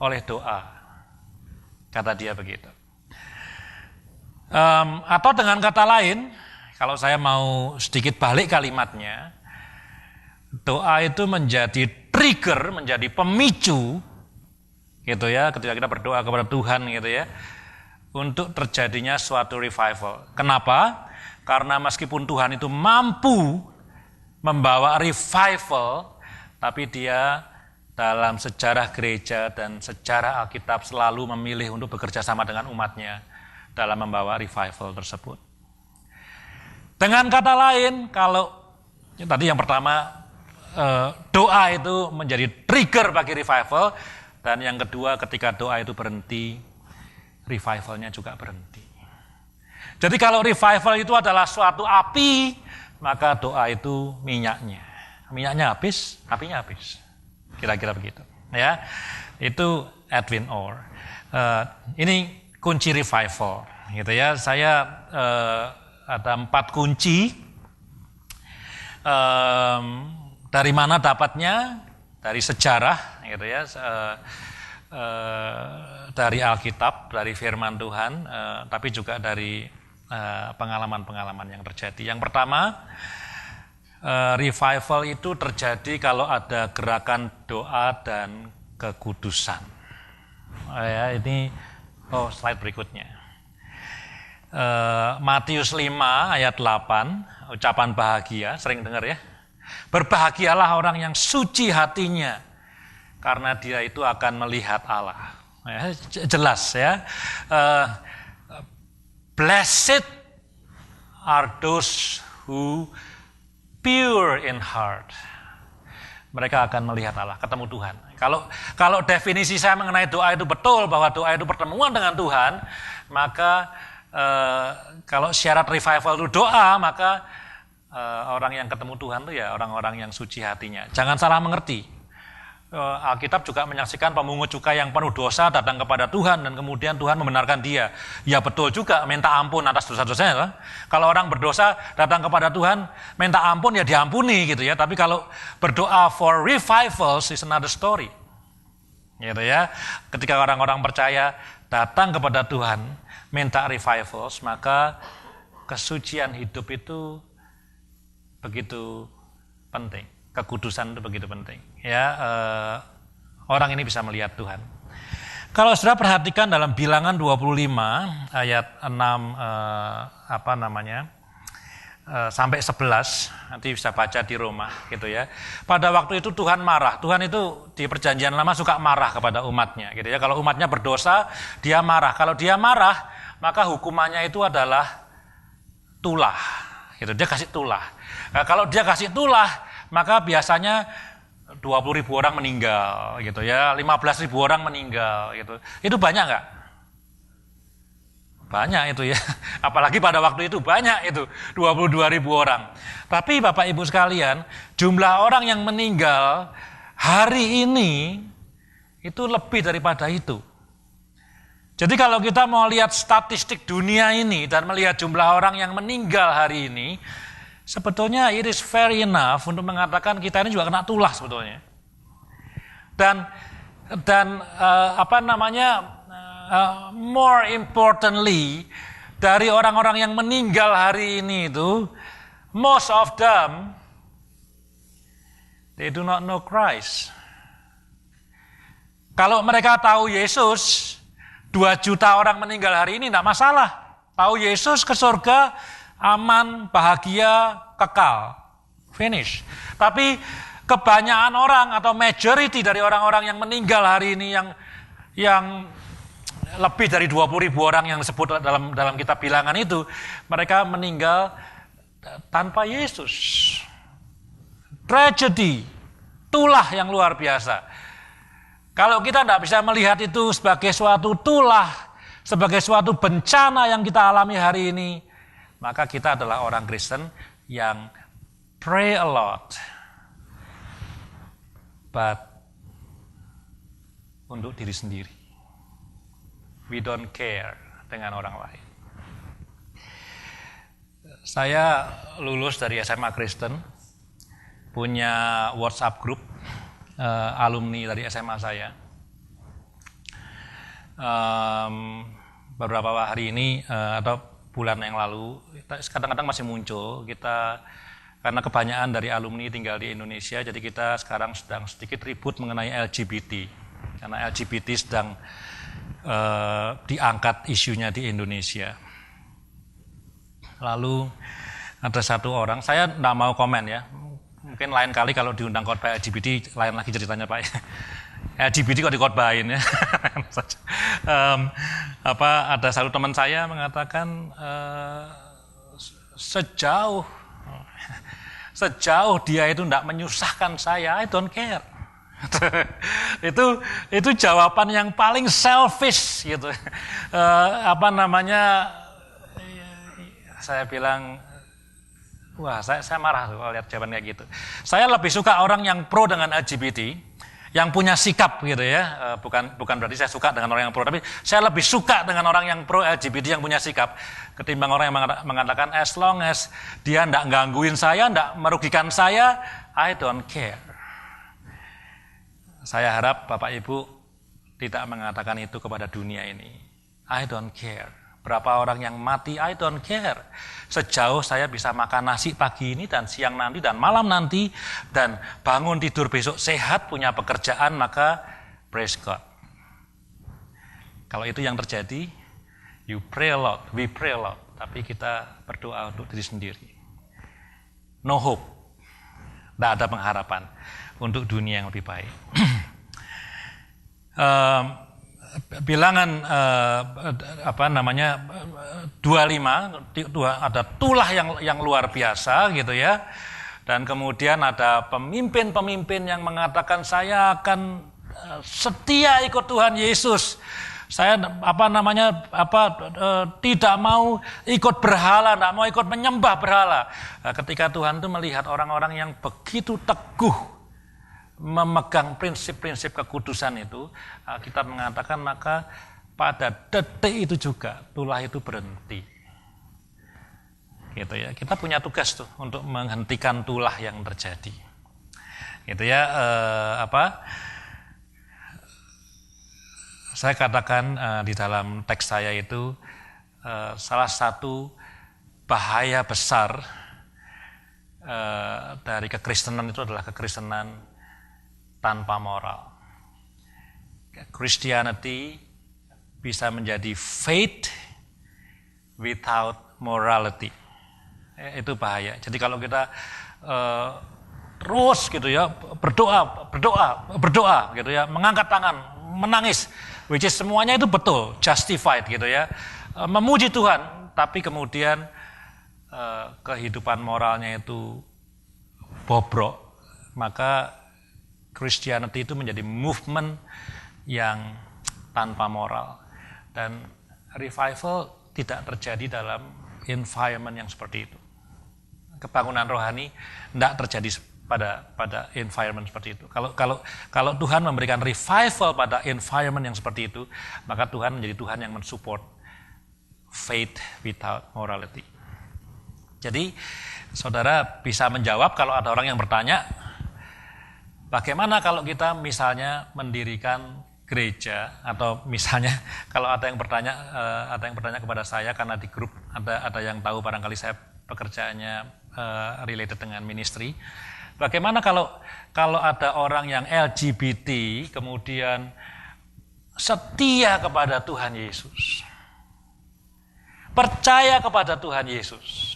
oleh doa. Kata dia begitu. Atau dengan kata lain, kalau saya mau sedikit balik kalimatnya, doa itu menjadi trigger, menjadi pemicu, gitu ya, ketika kita berdoa kepada Tuhan gitu ya, untuk terjadinya suatu revival. Kenapa? Karena meskipun Tuhan itu mampu membawa revival, tapi dia dalam sejarah gereja dan sejarah Alkitab selalu memilih untuk bekerja sama dengan umatnya dalam membawa revival tersebut. Dengan kata lain, kalau tadi yang pertama doa itu menjadi trigger bagi revival, dan yang kedua ketika doa itu berhenti, revivalnya juga berhenti. Jadi kalau revival itu adalah suatu api, maka doa itu minyaknya. Minyaknya habis, apinya habis. Kira-kira begitu. Ya, itu Edwin Orr. Ini kunci revival, gitu ya. Saya ada 4 kunci. Dari mana dapatnya? Dari sejarah, gitu ya. Dari Alkitab, dari firman Tuhan, tapi juga dari pengalaman-pengalaman yang terjadi. Yang pertama, revival itu terjadi kalau ada gerakan doa dan kekudusan. Ya, ini slide berikutnya. Matius 5 ayat 8, ucapan bahagia, sering dengar ya. Berbahagialah orang yang suci hatinya, karena dia itu akan melihat Allah. Ya, jelas ya. Blessed are those who pure in heart. Mereka akan melihat Allah, ketemu Tuhan. Kalau definisi saya mengenai doa itu betul, bahwa doa itu pertemuan dengan Tuhan, maka kalau syarat revival itu doa, maka orang yang ketemu Tuhan itu ya orang-orang yang suci hatinya. Jangan salah mengerti. Alkitab juga menyaksikan pemungut cukai yang penuh dosa datang kepada Tuhan dan kemudian Tuhan membenarkan dia. Ya betul juga, minta ampun atas dosa-dosanya. Kalau orang berdosa datang kepada Tuhan, minta ampun ya diampuni gitu ya. Tapi kalau berdoa for revivals is another story. Gitu ya. Ketika orang-orang percaya datang kepada Tuhan, minta revivals, maka kesucian hidup itu begitu penting. Kekudusan itu begitu penting. Ya, orang ini bisa melihat Tuhan. Kalau saudara perhatikan dalam Bilangan 25 ayat 6 sampai 11, nanti bisa baca di rumah gitu ya. Pada waktu itu Tuhan marah. Tuhan itu di Perjanjian Lama suka marah kepada umatnya gitu ya. Kalau umatnya berdosa, dia marah. Kalau dia marah, maka hukumannya itu adalah tulah. Gitu, dia kasih tulah. Nah, kalau dia kasih tulah, maka biasanya 20.000 orang meninggal gitu ya, 15.000 orang meninggal gitu. Itu banyak nggak? Banyak itu ya. Apalagi pada waktu itu banyak itu, 22.000 orang. Tapi Bapak Ibu sekalian, jumlah orang yang meninggal hari ini itu lebih daripada itu. Jadi kalau kita mau lihat statistik dunia ini dan melihat jumlah orang yang meninggal hari ini, sebetulnya it is fair enough untuk mengatakan kita ini juga kena tulah sebetulnya. Dan more importantly, dari orang-orang yang meninggal hari ini itu, most of them, they do not know Christ. Kalau mereka tahu Yesus, 2 juta orang meninggal hari ini tidak masalah. Tahu Yesus ke surga, aman, bahagia, kekal. Finish. Tapi kebanyakan orang atau majority dari orang-orang yang meninggal hari ini yang lebih dari 20.000 orang yang disebut dalam kitab Bilangan itu, mereka meninggal tanpa Yesus. Tragedi, tulah yang luar biasa. Kalau kita tidak bisa melihat itu sebagai suatu tulah, sebagai suatu bencana yang kita alami hari ini, maka kita adalah orang Kristen yang pray a lot, but untuk diri sendiri. We don't care dengan orang lain. Saya lulus dari SMA Kristen, punya WhatsApp group alumni dari SMA saya. Beberapa hari ini atau bulan yang lalu, kadang-kadang masih muncul kita, karena kebanyakan dari alumni tinggal di Indonesia, jadi kita sekarang sedang sedikit ribut mengenai LGBT, karena LGBT sedang diangkat isunya di Indonesia. Lalu ada satu orang, saya tidak mau komen ya, mungkin lain kali kalau diundang khotbah LGBT lain lagi ceritanya Pak. LGBT kok dikhotbahin ya. Ada satu teman saya mengatakan sejauh dia itu tidak menyusahkan saya, I don't care. itu jawaban yang paling selfish gitu. Saya bilang, wah saya marah kalau lihat jawaban kayak gitu. Saya lebih suka orang yang pro dengan LGBT, yang punya sikap gitu ya. Bukan berarti saya suka dengan orang yang pro, tapi saya lebih suka dengan orang yang pro LGBT yang punya sikap ketimbang orang yang mengatakan as long as dia tidak gangguin saya, tidak merugikan saya, I don't care. Saya harap Bapak Ibu tidak mengatakan itu kepada dunia ini. I don't care. Berapa orang yang mati, I don't care. Sejauh saya bisa makan nasi pagi ini dan siang nanti dan malam nanti dan bangun tidur besok sehat, punya pekerjaan, maka praise God. Kalau itu yang terjadi, you pray a lot, we pray a lot. Tapi kita berdoa untuk diri sendiri. No hope. Tidak ada pengharapan untuk dunia yang lebih baik. Bilangan 25 ada tulah yang luar biasa gitu ya. Dan kemudian ada pemimpin-pemimpin yang mengatakan saya akan setia ikut Tuhan Yesus. Saya tidak mau ikut berhala, tidak mau ikut menyembah berhala. Ketika Tuhan itu melihat orang-orang yang begitu teguh memegang prinsip-prinsip kekudusan itu, kita mengatakan maka pada detik itu juga tulah itu berhenti. Gitu ya. Kita punya tugas tuh untuk menghentikan tulah yang terjadi. Gitu ya. Saya katakan di dalam teks saya itu salah satu bahaya besar dari kekristenan itu adalah kekristenan tanpa moral. Christianity bisa menjadi faith without morality. Itu bahaya. Jadi kalau kita terus gitu ya berdoa gitu ya, mengangkat tangan, menangis, which is semuanya itu betul, justified gitu ya, memuji Tuhan, tapi kemudian kehidupan moralnya itu bobrok, maka Christianity itu menjadi movement yang tanpa moral. Dan revival tidak terjadi dalam environment yang seperti itu. Kebangunan rohani tidak terjadi pada environment seperti itu. Kalau Tuhan memberikan revival pada environment yang seperti itu, maka Tuhan menjadi Tuhan yang mensupport faith without morality. Jadi saudara bisa menjawab kalau ada orang yang bertanya, bagaimana kalau kita misalnya mendirikan gereja, atau misalnya kalau ada yang bertanya kepada saya karena di grup ada yang tahu barangkali saya pekerjaannya related dengan ministry. Bagaimana kalau ada orang yang LGBT kemudian setia kepada Tuhan Yesus, percaya kepada Tuhan Yesus,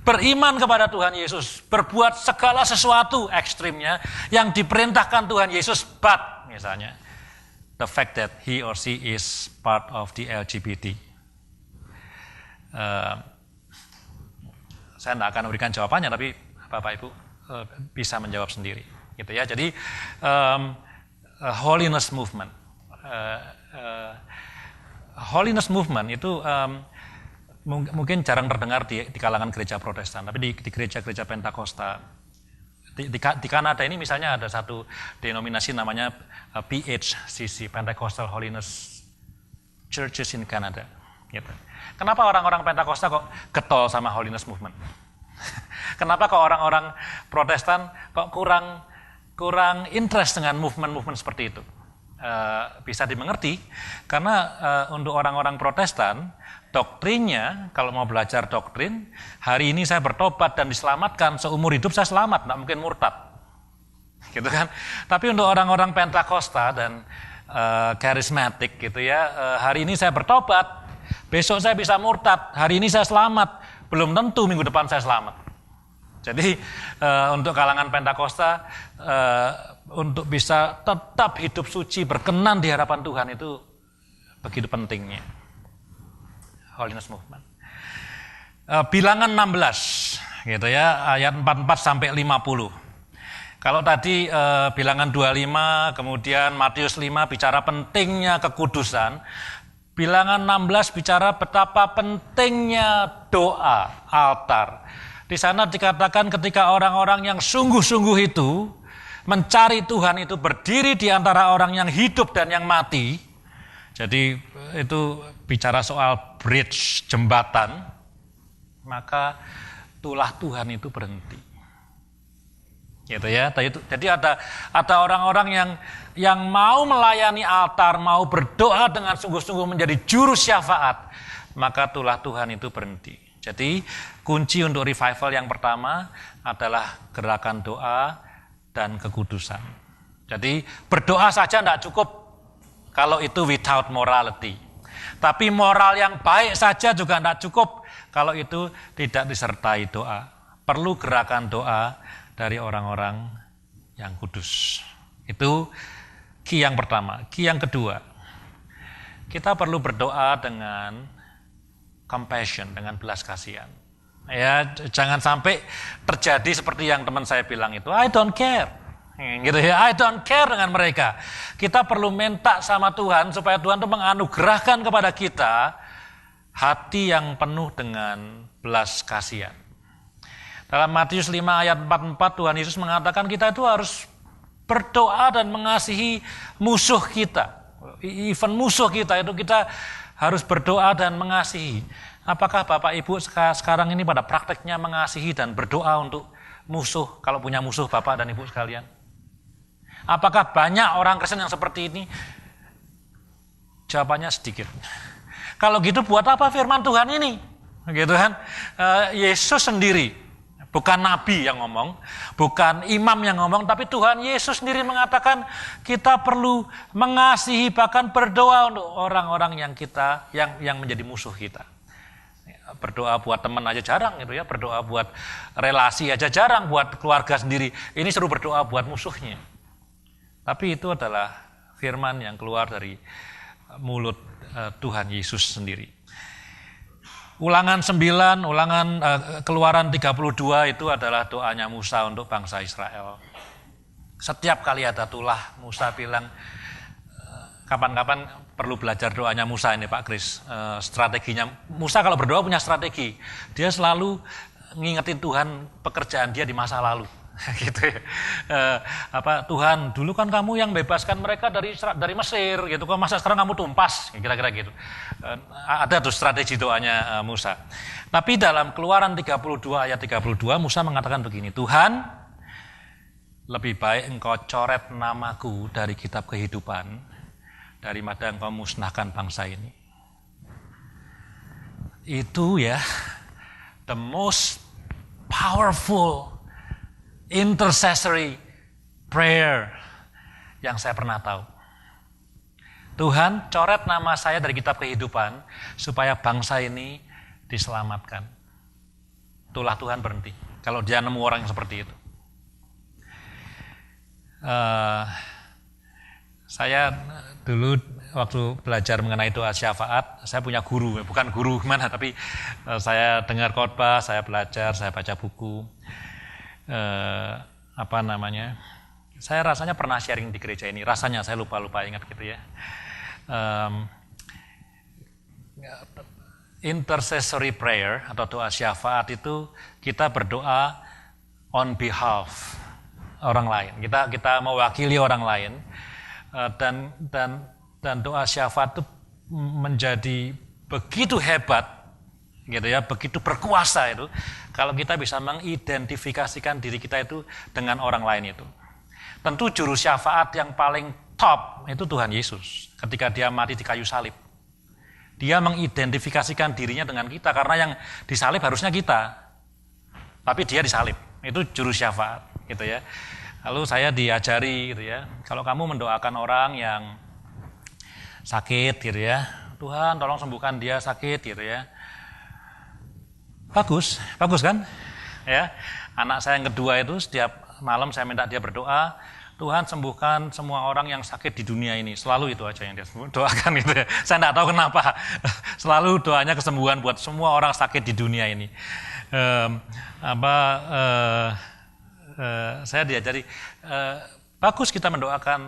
beriman kepada Tuhan Yesus, berbuat segala sesuatu ekstrimnya yang diperintahkan Tuhan Yesus, but misalnya the fact that he or she is part of the LGBT. Saya tidak akan memberikan jawabannya, tapi Bapak Ibu bisa menjawab sendiri, gitu ya. Jadi holiness movement, itu mungkin jarang terdengar di kalangan gereja Protestan, tapi di gereja-gereja Pentakosta di Kanada ini misalnya ada satu denominasi namanya PHCC, Pentecostal Holiness Churches in Canada. Gitu. Kenapa orang-orang Pentakosta kok getol sama holiness movement? Kenapa kok orang-orang Protestan kok kurang interest dengan movement-movement seperti itu? Bisa dimengerti karena untuk orang-orang Protestan doktrinnya, kalau mau belajar doktrin, hari ini saya bertobat dan diselamatkan, seumur hidup saya selamat, tidak mungkin murtad, gitu kan? Tapi untuk orang-orang Pentakosta dan karismatik gitu ya. Hari ini saya bertobat, besok saya bisa murtad, hari ini saya selamat, belum tentu minggu depan saya selamat. Jadi untuk kalangan Pentakosta, untuk bisa tetap hidup suci, berkenan di hadapan Tuhan itu begitu pentingnya. Holiness Movement. Bilangan 16 gitu ya, ayat 44 sampai 50. Kalau tadi bilangan 25, kemudian Matius 5 bicara pentingnya kekudusan, bilangan 16 bicara betapa pentingnya doa, altar. Di sana dikatakan ketika orang-orang yang sungguh-sungguh itu mencari Tuhan itu berdiri di antara orang yang hidup dan yang mati. Jadi itu bicara soal bridge, jembatan, maka tulah Tuhan itu berhenti. Gitu ya. Jadi ada orang-orang yang mau melayani altar, mau berdoa dengan sungguh-sungguh menjadi juru syafaat, maka tulah Tuhan itu berhenti. Jadi kunci untuk revival yang pertama adalah gerakan doa dan kekudusan. Jadi berdoa saja tidak cukup kalau itu without morality. Tapi moral yang baik saja juga tidak cukup kalau itu tidak disertai doa. Perlu gerakan doa dari orang-orang yang kudus. Itu key yang pertama. Key yang kedua, kita perlu berdoa dengan compassion, dengan belas kasihan. Ya, jangan sampai terjadi seperti yang teman saya bilang itu, I don't care. Gitu ya, I don't care dengan mereka. Kita perlu minta sama Tuhan supaya Tuhan itu menganugerahkan kepada kita hati yang penuh dengan belas kasihan. Dalam Matius 5 ayat 44 Tuhan Yesus mengatakan kita itu harus berdoa dan mengasihi musuh kita. Even musuh kita itu kita harus berdoa dan mengasihi. Apakah Bapak Ibu sekarang ini pada prakteknya mengasihi dan berdoa untuk musuh, kalau punya musuh Bapak dan Ibu sekalian? Apakah banyak orang Kristen yang seperti ini? Jawabannya sedikit. Kalau gitu buat apa firman Tuhan ini? Gitu kan? Yesus sendiri, bukan nabi yang ngomong, bukan imam yang ngomong, tapi Tuhan Yesus sendiri mengatakan kita perlu mengasihi, bahkan berdoa untuk orang-orang yang menjadi musuh kita. Berdoa buat teman aja jarang gitu ya, berdoa buat relasi aja jarang, buat keluarga sendiri. Ini suruh berdoa buat musuhnya. Tapi itu adalah firman yang keluar dari mulut Tuhan Yesus sendiri. Ulangan 9, Keluaran 32 itu adalah doanya Musa untuk bangsa Israel. Setiap kali ada tulah, Musa bilang, kapan-kapan perlu belajar doanya Musa ini Pak Kris. Strateginya, Musa kalau berdoa punya strategi. Dia selalu ngingetin Tuhan pekerjaan dia di masa lalu. Gitu ya. Tuhan, dulu kan kamu yang bebaskan mereka dari Mesir gitu, kok masa sekarang kamu tumpas, kira-kira gitu. Ada tuh strategi doanya Musa. Tapi dalam Keluaran 32 ayat 32 Musa mengatakan begini, Tuhan, lebih baik engkau coret namaku dari kitab kehidupan daripada engkau musnahkan bangsa ini. Itu ya, the most powerful intercessory prayer yang saya pernah tahu. Tuhan, coret nama saya dari kitab kehidupan supaya bangsa ini diselamatkan. Itulah Tuhan berhenti kalau dia nemu orang yang seperti itu. Saya dulu waktu belajar mengenai doa syafaat, saya punya guru, bukan guru mana, tapi saya dengar khotbah, saya belajar, saya baca buku. Saya rasanya pernah sharing di gereja ini, rasanya saya lupa ingat gitu ya. Intercessory prayer atau doa syafaat itu kita berdoa on behalf orang lain, kita mewakili orang lain, dan doa syafaat itu menjadi begitu hebat gitu ya, begitu berkuasa itu kalau kita bisa mengidentifikasikan diri kita itu dengan orang lain itu. Tentu juru syafaat yang paling top itu Tuhan Yesus ketika dia mati di kayu salib. Dia mengidentifikasikan dirinya dengan kita karena yang disalib harusnya kita. Tapi dia disalib. Itu juru syafaat gitu ya. Lalu saya diajari gitu ya, kalau kamu mendoakan orang yang sakit gitu ya. Tuhan tolong sembuhkan dia sakit gitu ya. Bagus kan? Ya. Anak saya yang kedua itu setiap malam saya minta dia berdoa, Tuhan sembuhkan semua orang yang sakit di dunia ini. Selalu itu aja yang dia doakan gitu ya. Saya enggak tahu kenapa. Selalu doanya kesembuhan buat semua orang sakit di dunia ini. Saya diajari bagus kita mendoakan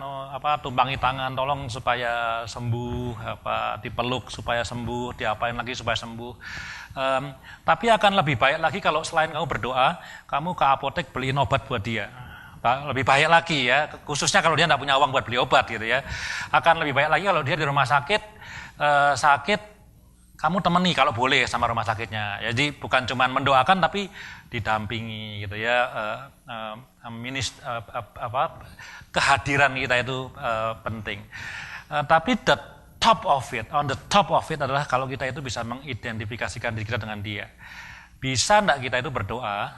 tumpangi tangan tolong supaya sembuh, dipeluk supaya sembuh, diapain lagi supaya sembuh. Tapi akan lebih baik lagi kalau selain kamu berdoa, kamu ke apotek beliin obat buat dia. Lebih baik lagi ya, khususnya kalau dia tidak punya uang buat beli obat gitu ya. Akan lebih baik lagi kalau dia di rumah sakit, kamu temani kalau boleh sama rumah sakitnya. Jadi bukan cuma mendoakan tapi didampingi gitu ya. Kehadiran kita itu penting. Tapi on the top of it adalah kalau kita itu bisa mengidentifikasikan diri kita dengan dia. Bisa enggak kita itu berdoa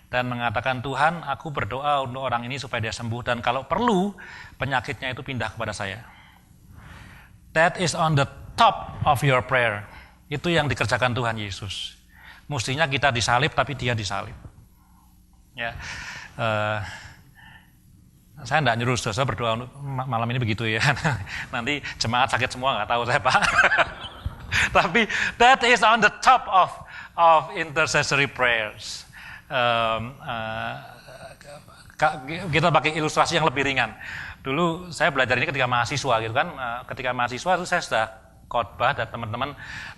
dan mengatakan, Tuhan aku berdoa untuk orang ini supaya dia sembuh dan kalau perlu penyakitnya itu pindah kepada saya. That is on the top of your prayer. Itu yang dikerjakan Tuhan Yesus. Mestinya kita disalib tapi dia disalib. Ya, saya enggak nyuruh saudara berdoa malam ini begitu ya. Nanti jemaat sakit semua nggak tahu saya Pak. Tapi that is on the top of intercessory prayers. Kita pakai ilustrasi yang lebih ringan. Dulu saya belajar ini ketika mahasiswa gitu kan. Ketika mahasiswa itu saya sudah khotbah dan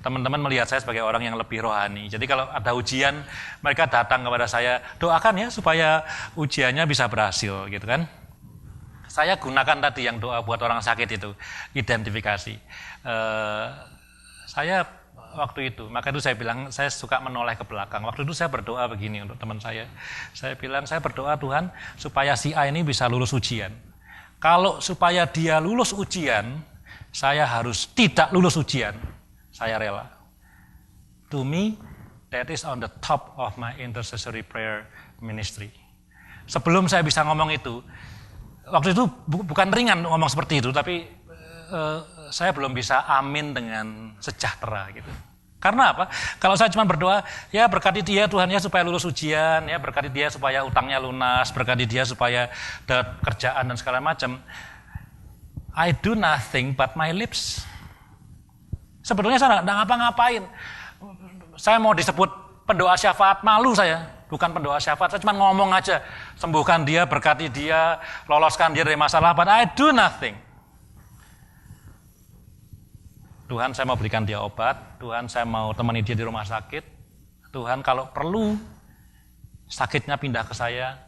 teman-teman melihat saya sebagai orang yang lebih rohani. Jadi kalau ada ujian, mereka datang kepada saya, doakan ya supaya ujiannya bisa berhasil gitu kan. Saya gunakan tadi yang doa buat orang sakit itu, identifikasi. Saya waktu itu, maka itu saya bilang saya suka menoleh ke belakang. Waktu itu saya berdoa begini untuk teman saya. Saya bilang saya berdoa Tuhan supaya si A ini bisa lulus ujian. Kalau supaya dia lulus ujian, saya harus tidak lulus ujian. Saya rela. To me, that is on the top of my intercessory prayer ministry. Sebelum saya bisa ngomong itu, waktu itu bukan ringan ngomong seperti itu, tapi saya belum bisa amin dengan sejahtera gitu. Karena apa? Kalau saya cuma berdoa, ya berkati dia Tuhan ya supaya lulus ujian, ya berkati dia supaya utangnya lunas, berkati dia supaya dapat kerjaan dan segala macam. I do nothing but my lips. Sebetulnya saya enggak ngapa-ngapain. Saya mau disebut pendoa syafaat, malu saya. Bukan pendoa syafaat, saya cuma ngomong aja. Sembuhkan dia, berkati dia, loloskan dia dari masalah, but I do nothing. Tuhan saya mau berikan dia obat, Tuhan saya mau temani dia di rumah sakit, Tuhan kalau perlu sakitnya pindah ke saya,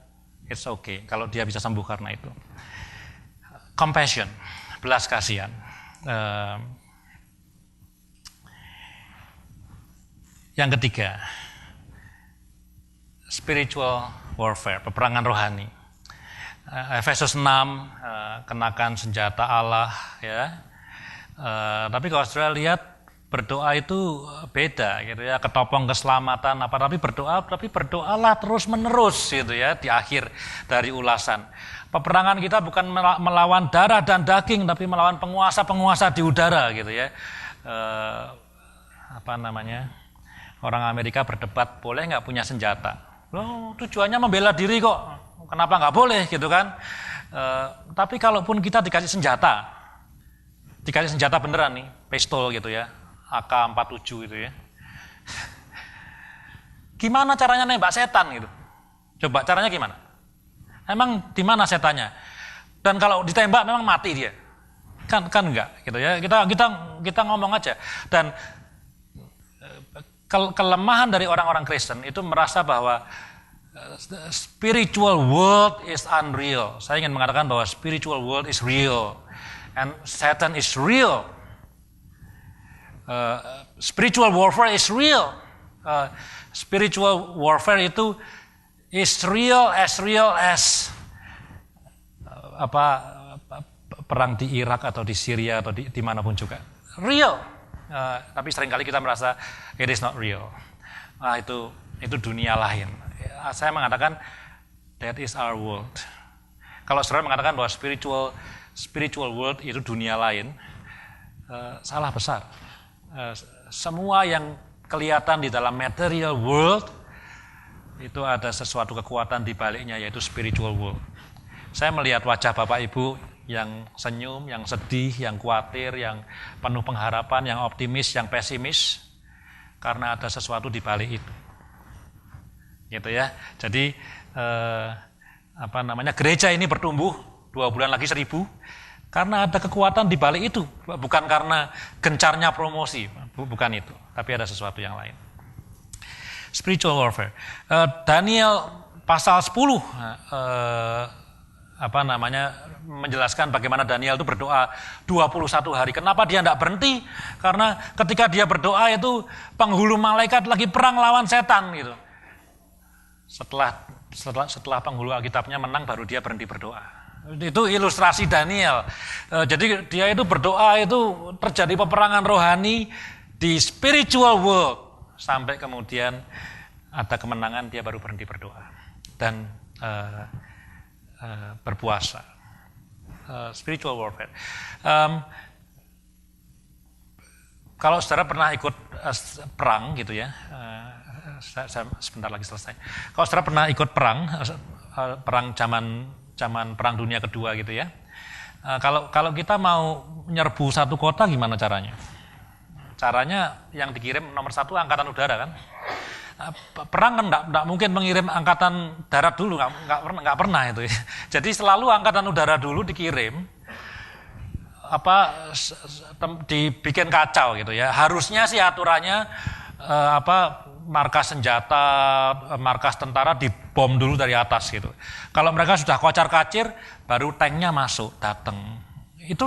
it's okay, kalau dia bisa sembuh karena itu. Compassion, belas kasihan. Yang ketiga, spiritual warfare, peperangan rohani. Efesus 6, kenakan senjata Allah ya. Tapi kalau saudara lihat berdoa itu beda gitu ya, ketopong keselamatan tapi berdoalah terus menerus gitu ya di akhir dari ulasan. Peperangan kita bukan melawan darah dan daging tapi melawan penguasa-penguasa di udara gitu ya. Orang Amerika berdebat boleh nggak punya senjata? Tujuannya membela diri kok, kenapa nggak boleh gitu kan? Tapi kalaupun kita dikasih senjata beneran nih, pistol gitu ya, AK-47 gitu ya. Gimana caranya nembak setan gitu? Coba caranya gimana? Emang di mana setannya? Dan kalau ditembak memang mati dia. Kan enggak gitu ya. Kita ngomong aja. Dan kelemahan dari orang-orang Kristen itu merasa bahwa spiritual world is unreal. Saya ingin mengatakan bahwa spiritual world is real. And Satan is real. Spiritual warfare is real. Spiritual warfare itu is real as perang di Irak atau di Syria atau di manapun juga. Real. Tapi seringkali kita merasa it is not real. Itu dunia lain. Saya mengatakan that is our world. Kalau saudara mengatakan bahwa spiritual spiritual world itu dunia lain, salah besar. Semua yang kelihatan di dalam material world itu ada sesuatu kekuatan di baliknya, yaitu spiritual world. Saya melihat wajah Bapak Ibu yang senyum, yang sedih, yang khawatir, yang penuh pengharapan, yang optimis, yang pesimis, karena ada sesuatu di balik itu. Gitu ya. Jadi gereja ini bertumbuh 2 bulan lagi 1000 karena ada kekuatan di balik itu, bukan karena gencarnya promosi, bukan itu, tapi ada sesuatu yang lain. Spiritual warfare. Daniel pasal 10 menjelaskan bagaimana Daniel itu berdoa 21 hari. Kenapa dia tidak berhenti? Karena ketika dia berdoa itu penghulu malaikat lagi perang lawan setan gitu. Setelah penghulu Alkitabnya menang baru dia berhenti berdoa. Itu ilustrasi Daniel. Jadi dia itu berdoa itu terjadi peperangan rohani di spiritual world sampai kemudian ada kemenangan, dia baru berhenti berdoa dan berpuasa. Spiritual warfare. Kalau saudara pernah ikut perang gitu ya, saya sebentar lagi selesai. Kalau saudara pernah ikut perang zaman Perang Dunia Kedua gitu ya. Kalau kita mau nyerbu satu kota gimana caranya? Caranya yang dikirim nomor 1 angkatan udara kan. Perang kan enggak mungkin mengirim angkatan darat dulu, enggak pernah itu ya. Jadi selalu angkatan udara dulu dikirim, dibikin kacau gitu ya. Harusnya sih aturannya markas senjata, markas tentara dibom dulu dari atas gitu. Kalau mereka sudah kocar-kacir, baru tanknya masuk, datang. Itu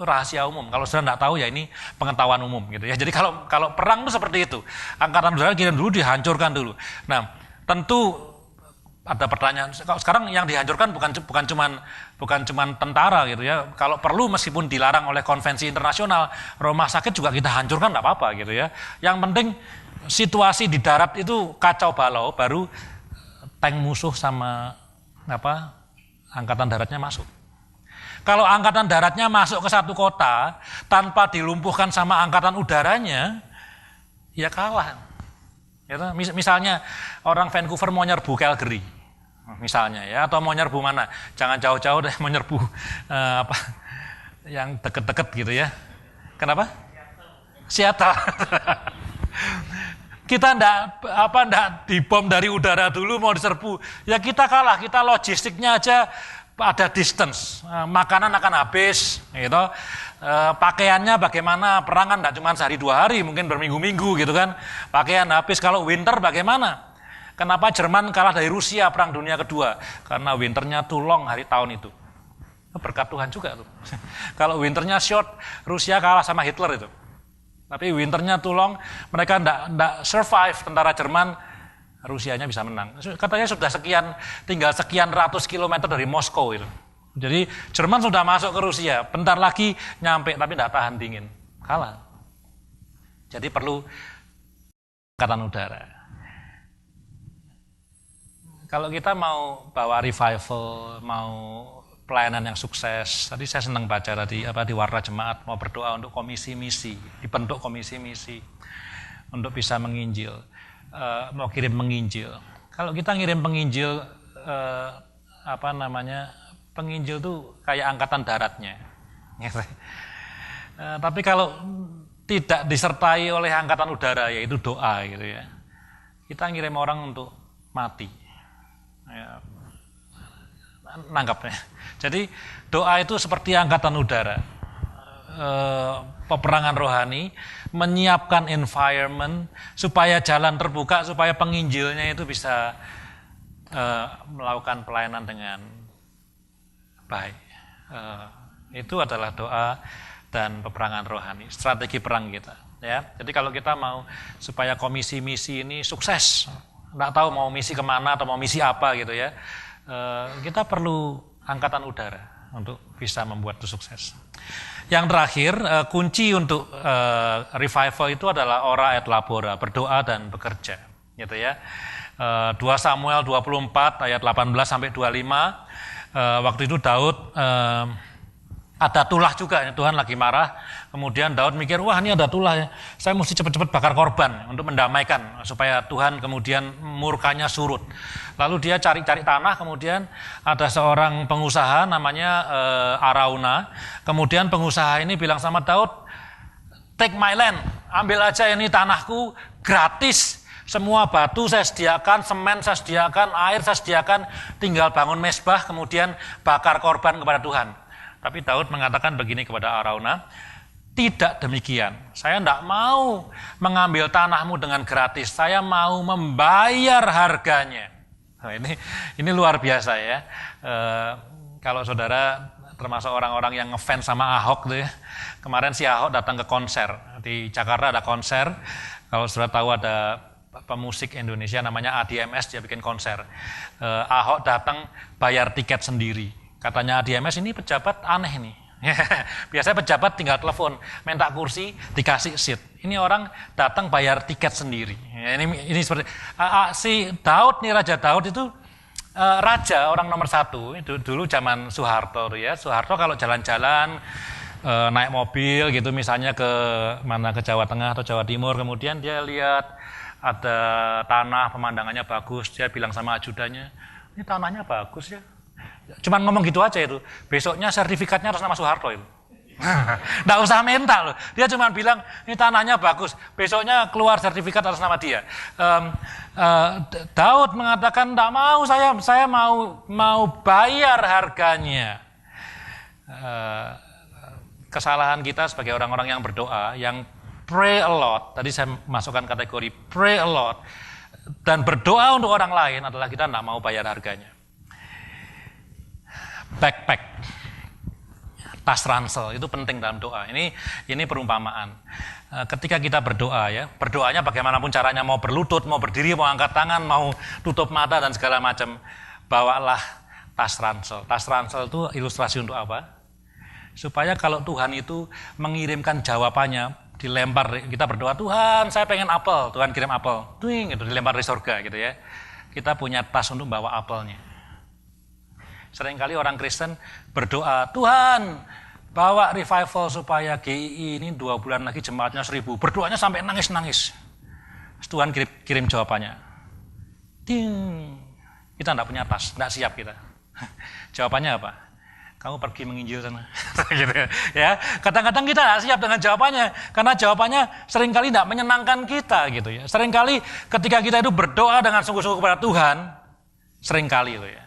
rahasia umum. Kalau sudah tidak tahu ya ini pengetahuan umum gitu ya. Jadi kalau perang itu seperti itu. Angkatan udara kirim dulu, dihancurkan dulu. Nah, tentu ada pertanyaan. Sekarang yang dihancurkan bukan cuman tentara gitu ya. Kalau perlu meskipun dilarang oleh konvensi internasional, rumah sakit juga kita hancurkan enggak apa-apa gitu ya. Yang penting situasi di darat itu kacau balau, baru tank musuh sama angkatan daratnya masuk. Kalau angkatan daratnya masuk ke satu kota tanpa dilumpuhkan sama angkatan udaranya, ya kalah. Misalnya orang Vancouver mau nyerbu Calgary, misalnya ya, atau mau nyerbu mana? Jangan jauh-jauh deh, mau nyerbu yang deket-deket gitu ya. Kenapa? Seattle. Kita ndak dibom dari udara dulu mau diserbu, ya kita kalah. Kita logistiknya aja ada distance, makanan akan habis, gitu. Pakaiannya bagaimana? Perang kan ndak cuma sehari 2 hari, mungkin berminggu-minggu gitu kan. Pakaian habis. Kalau winter bagaimana? Kenapa Jerman kalah dari Rusia Perang Dunia Kedua? Karena winternya too long tahun itu. Berkat Tuhan juga tuh. Kalau winternya short, Rusia kalah sama Hitler itu. Tapi winternya too long, mereka ndak survive, tentara Jerman, Rusianya bisa menang. Katanya sudah tinggal sekian ratus kilometer dari Moskow itu. Jadi Jerman sudah masuk ke Rusia, bentar lagi nyampe tapi ndak tahan dingin, kalah. Jadi perlu angkatan udara. Kalau kita mau bawa revival, mau pelayanan yang sukses. Tadi saya senang baca di Warta Jemaat mau berdoa untuk komisi misi, dibentuk komisi misi untuk bisa menginjil, mau kirim menginjil. Kalau kita ngirim penginjil, penginjil tuh kayak angkatan daratnya. Tapi kalau tidak disertai oleh angkatan udara, yaitu doa gitu ya, kita ngirim orang untuk mati. Ya, nanggapnya. Jadi doa itu seperti angkatan udara, peperangan rohani, menyiapkan environment supaya jalan terbuka, supaya penginjilnya itu bisa melakukan pelayanan dengan baik. Itu adalah doa dan peperangan rohani, strategi perang kita. Ya, jadi kalau kita mau supaya komisi misi ini sukses, nggak tahu mau misi kemana atau mau misi apa gitu ya. Kita perlu angkatan udara untuk bisa membuat itu sukses. Yang terakhir, kunci untuk revival itu adalah ora et labora, berdoa dan bekerja, gitu ya. 2 Samuel 24 ayat 18 sampai 25. Waktu itu Daud Ada tulah juga, Tuhan lagi marah. Kemudian Daud mikir, wah ini ada tulah ya. Saya mesti cepat-cepat bakar korban untuk mendamaikan. Supaya Tuhan kemudian murkanya surut. Lalu dia cari-cari tanah, kemudian ada seorang pengusaha namanya Arauna. Kemudian pengusaha ini bilang sama Daud, take my land, ambil aja ini tanahku gratis. Semua batu saya sediakan, semen saya sediakan, air saya sediakan. Tinggal bangun mezbah, kemudian bakar korban kepada Tuhan. Tapi Daud mengatakan begini kepada Arauna, tidak demikian, saya tidak mau mengambil tanahmu dengan gratis, saya mau membayar harganya. Nah, ini luar biasa ya. Kalau saudara termasuk orang-orang yang ngefans sama Ahok tuh ya, kemarin si Ahok datang ke konser, di Jakarta ada konser, kalau saudara tahu ada pemusik Indonesia namanya ADMS, dia bikin konser. Ahok datang bayar tiket sendiri. Katanya ADMS ini pejabat aneh nih. Biasanya pejabat tinggal telepon, minta kursi, dikasih seat. Ini orang datang bayar tiket sendiri. Ini seperti si Daud nih, Raja Daud itu raja orang nomor 1. Itu dulu zaman Soeharto ya. Soeharto kalau jalan-jalan naik mobil gitu, misalnya ke Jawa Tengah atau Jawa Timur, kemudian dia lihat ada tanah, pemandangannya bagus, dia bilang sama ajudannya, ini tanahnya bagus ya. Cuman ngomong gitu aja itu. Besoknya sertifikatnya atas nama Soeharto itu. Nggak usah minta loh. Dia cuma bilang ini tanahnya bagus. Besoknya keluar sertifikat atas nama dia. Daud mengatakan tidak mau, saya mau bayar harganya. Kesalahan kita sebagai orang-orang yang berdoa, yang pray a lot. Tadi saya masukkan kategori pray a lot dan berdoa untuk orang lain adalah kita tidak mau bayar harganya. Backpack, tas ransel itu penting dalam doa. Ini perumpamaan. Ketika kita berdoa ya, berdoanya bagaimanapun caranya, mau berlutut, mau berdiri, mau angkat tangan, mau tutup mata dan segala macam, bawalah tas ransel. Tas ransel itu ilustrasi untuk apa? Supaya kalau Tuhan itu mengirimkan jawabannya, dilempar, kita berdoa, Tuhan saya pengen apel, Tuhan kirim apel, tuing, itu dilempar dari surga gitu ya. Kita punya tas untuk bawa apelnya. Seringkali orang Kristen berdoa, Tuhan bawa revival supaya GII ini 2 bulan lagi jemaatnya 1000. Berdoanya sampai nangis-nangis. Tuhan kirim jawabannya. Ding. Kita tidak punya tas, tidak siap kita. Jawabannya apa? Kamu pergi menginjil sana. Gitu ya. Kadang-kadang kita tidak siap dengan jawabannya, karena jawabannya seringkali tidak menyenangkan kita gitu ya. Seringkali ketika kita itu berdoa dengan sungguh-sungguh kepada Tuhan, seringkali itu ya.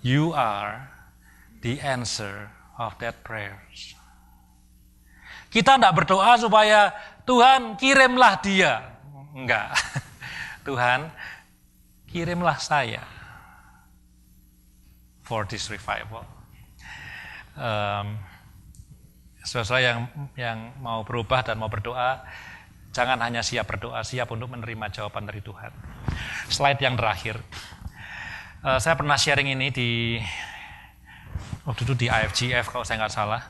You are the answer of that prayers. Kita tidak berdoa supaya Tuhan kirimlah dia. Enggak. Tuhan kirimlah saya for this revival. Saudara yang mau berubah dan mau berdoa, jangan hanya siap berdoa, siap untuk menerima jawaban dari Tuhan. Slide yang terakhir. Saya pernah sharing ini waktu itu di IFGF kalau saya nggak salah.